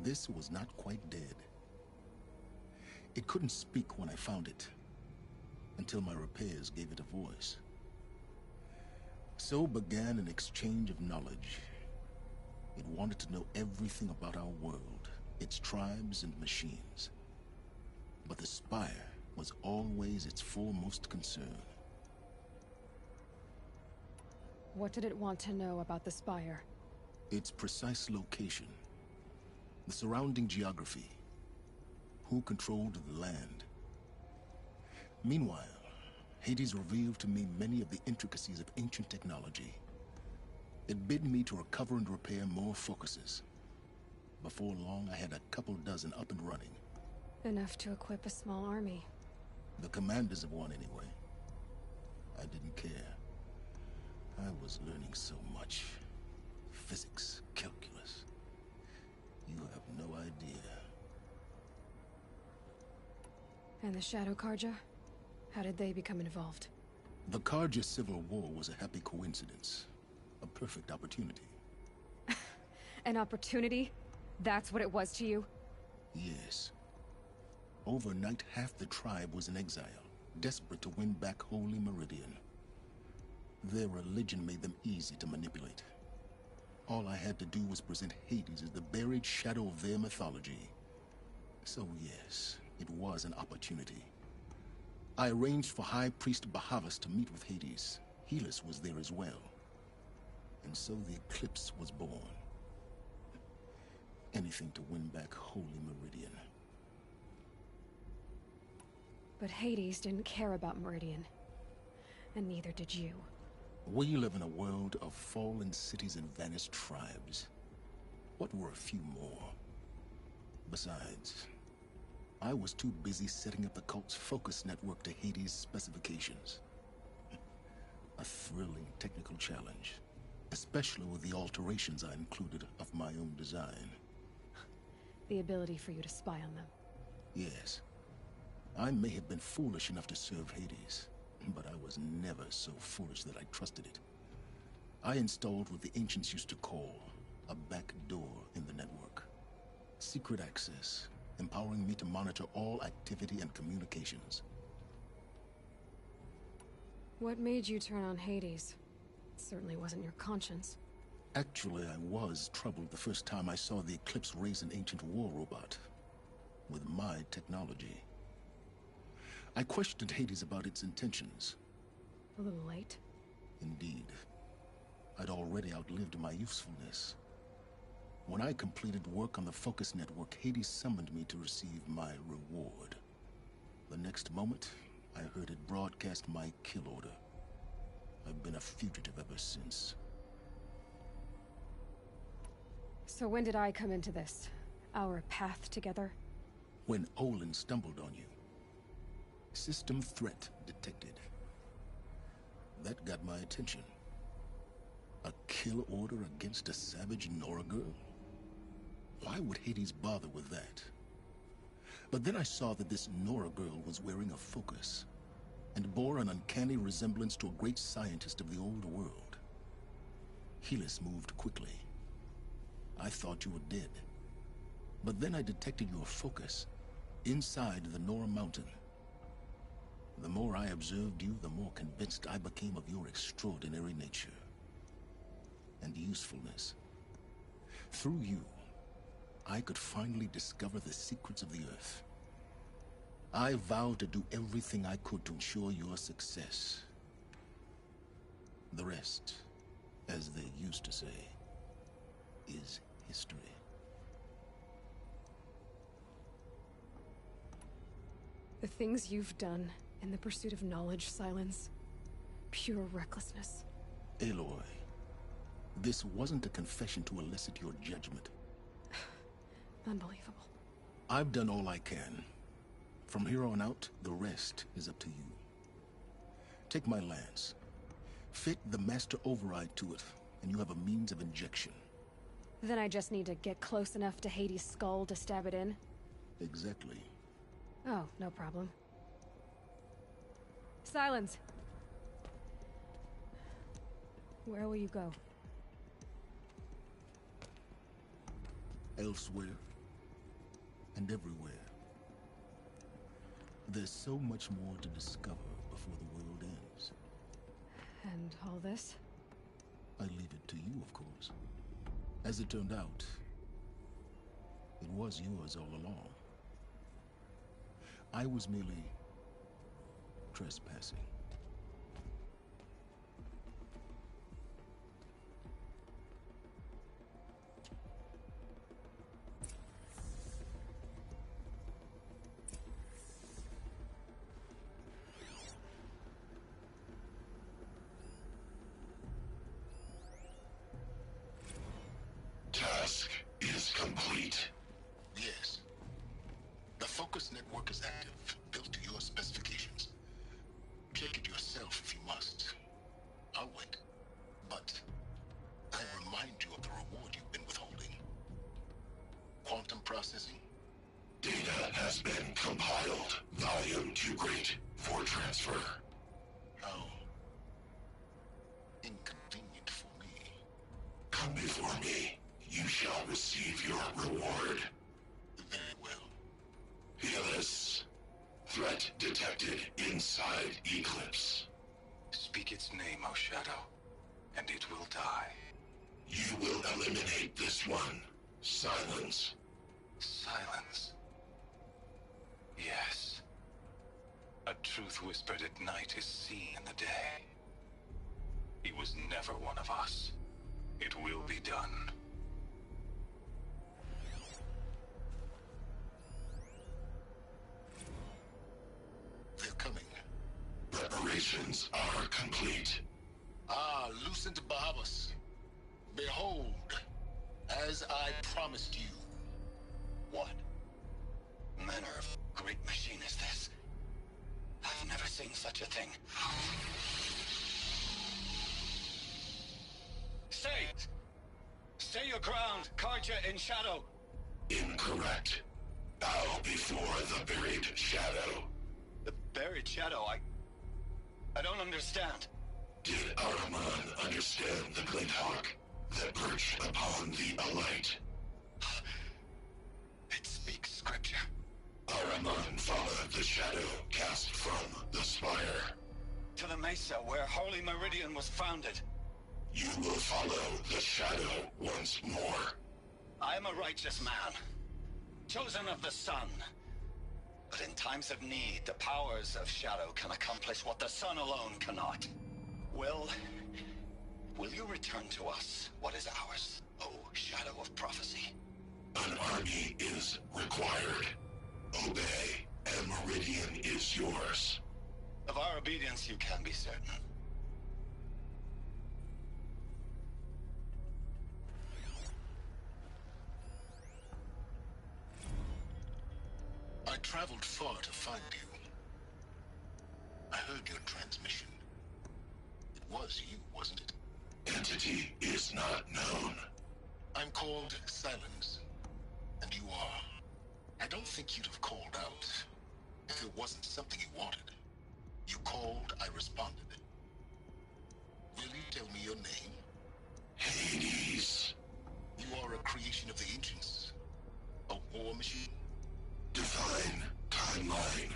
This was not quite dead. It couldn't speak when I found it, until my repairs gave it a voice. So began an exchange of knowledge. It wanted to know everything about our world, its tribes and machines. But the Spire was always its foremost concern. What did it want to know about the Spire? Its precise location, the surrounding geography, who controlled the land. Meanwhile, Hades revealed to me many of the intricacies of ancient technology. It bid me to recover and repair more focuses. Before long, I had a couple dozen up and running. Enough to equip a small army. The commanders of one, anyway. I didn't care. I was learning so much. Physics, calculus. You have no idea. And the Shadow Karja? How did they become involved? The Karja Civil War was a happy coincidence. A perfect opportunity. An opportunity? That's what it was to you? Yes. Overnight, half the tribe was in exile, desperate to win back Holy Meridian. Their religion made them easy to manipulate. All I had to do was present Hades as the buried shadow of their mythology. So yes, it was an opportunity. I arranged for High Priest Bahavas to meet with Hades. Helis was there as well. And so the eclipse was born. Anything to win back Holy Meridian. But Hades didn't care about Meridian. And neither did you. We live in a world of fallen cities and vanished tribes. What were a few more? Besides, I was too busy setting up the cult's focus network to Hades' specifications. A thrilling technical challenge, especially with the alterations I included of my own design. The ability for you to spy on them. Yes. I may have been foolish enough to serve Hades, but I was never so foolish that I trusted it. I installed what the ancients used to call a back door in the network. Secret access, empowering me to monitor all activity and communications. What made you turn on Hades? It certainly wasn't your conscience. Actually, I was troubled the first time I saw the Eclipse raise an ancient war robot. With my technology. I questioned Hades about its intentions. A little late? Indeed. I'd already outlived my usefulness. When I completed work on the Focus Network, Hades summoned me to receive my reward. The next moment, I heard it broadcast my kill order. I've been a fugitive ever since. So when did I come into this? Our path together? When Olin stumbled on you. System threat detected. That got my attention. A kill order against a savage Nora girl? Why would Hades bother with that? But then I saw that this Nora girl was wearing a focus, and bore an uncanny resemblance to a great scientist of the old world. Helis moved quickly. I thought you were dead. But then I detected your focus inside the Nora mountain. The more I observed you, the more convinced I became of your extraordinary nature and usefulness. Through you, I could finally discover the secrets of the Earth. I vowed to do everything I could to ensure your success. The rest, as they used to say, is history. The things you've done in the pursuit of knowledge, Silence. Pure recklessness. Aloy, this wasn't a confession to elicit your judgment. Unbelievable. I've done all I can. From here on out, the rest is up to you. Take my lance. Fit the master override to it, and you have a means of injection. Then I just need to get close enough to Hades' skull to stab it in? Exactly. Oh, no problem. Silence! Where will you go? Elsewhere. And everywhere. There's so much more to discover before the world ends. And all this? I leave it to you, of course. As it turned out, it was yours all along. I was merely trespassing. Task is complete. Yes. The focus network is active, built to your specifications. Check it yourself if you must. I'll wait. But I remind you of the reward you've been withholding. Quantum processing? Data has been compiled. Volume too great for transfer. How inconvenient for me. Come before me. You shall receive your reward. Very well. Helis. Threat detected inside Eclipse. Speak its name, O Shadow, and it will die. You will eliminate this one. Silence. Silence. Yes. A truth whispered at night is seen in the day. He was never one of us. It will be done. They're coming. Preparations are complete. Ah, Lucent Bahabas. Behold, as I promised you. What manner of great machine is this? I've never seen such a thing. Stay! Stay your ground, Karja in shadow! Incorrect. Bow before the buried shadow. The buried shadow, I don't understand. Did Ahriman understand the glint hawk that perched upon the alight? It speaks scripture. Ahriman followed the shadow cast from the spire. To the mesa where Holy Meridian was founded. You will follow the shadow once more. I am a righteous man, chosen of the sun. But in times of need, the powers of shadow can accomplish what the sun alone cannot. Will you return to us what is ours, O Shadow of Prophecy? An army is required. Obey, and Meridian is yours. Of our obedience you can be certain. I traveled far to find you. I heard your transmission. It was you, wasn't it? Entity is not known. I'm called Silence, and you are. I don't think you'd have called out if it wasn't something you wanted. You called, I responded. Will you tell me your name? Hades. You are a creation of the ancients. A war machine? Divine timeline.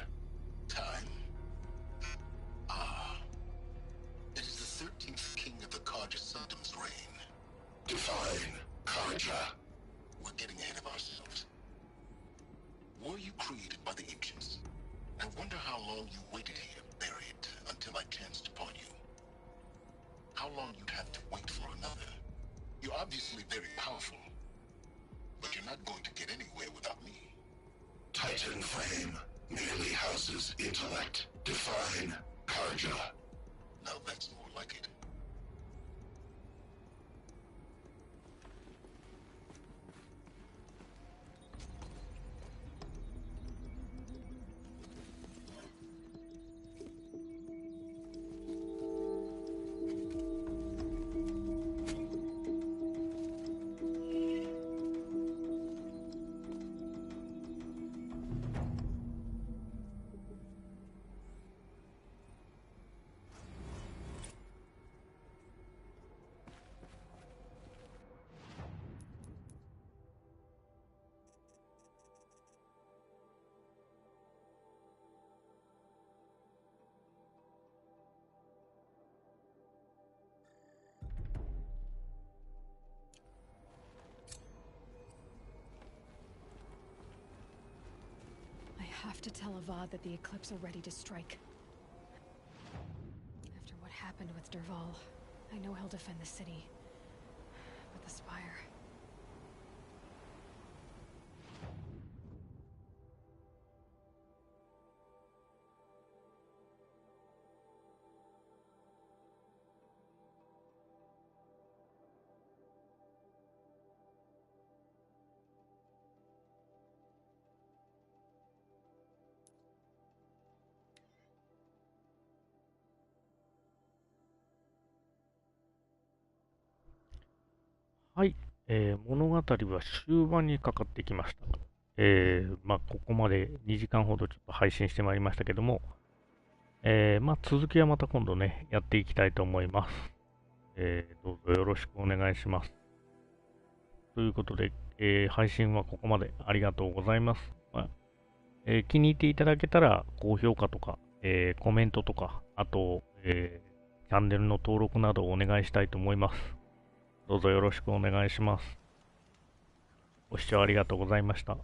Time? Ah. It is the 13th king of the Karja Sanctum's reign. Divine Karja. We're getting ahead of ourselves. Were you created by the ancients? I wonder how long you waited here, buried, until I chanced upon you. How long you'd have to wait for another. You're obviously very powerful, but you're not going to get anywhere without me. Titan Flame merely houses intellect. Define Karja. Now that's more like it. have to tell Avad that the Eclipse are ready to strike. After what happened with Derval, I know he'll defend the city. But the Spire...はい、物語は終盤にかかってきました。ここまで2時間ほどちょっと配信してまいりましたけども、続きはまた今度ね、やっていきたいと思います。どうぞよろしくお願いします。ということで、配信はここまでありがとうございます。気に入っていただけたら、高評価とか、コメントとか、あと、チャンネルの登録などをお願いしたいと思います。どうぞよろしくお願いします。ご視聴ありがとうございました。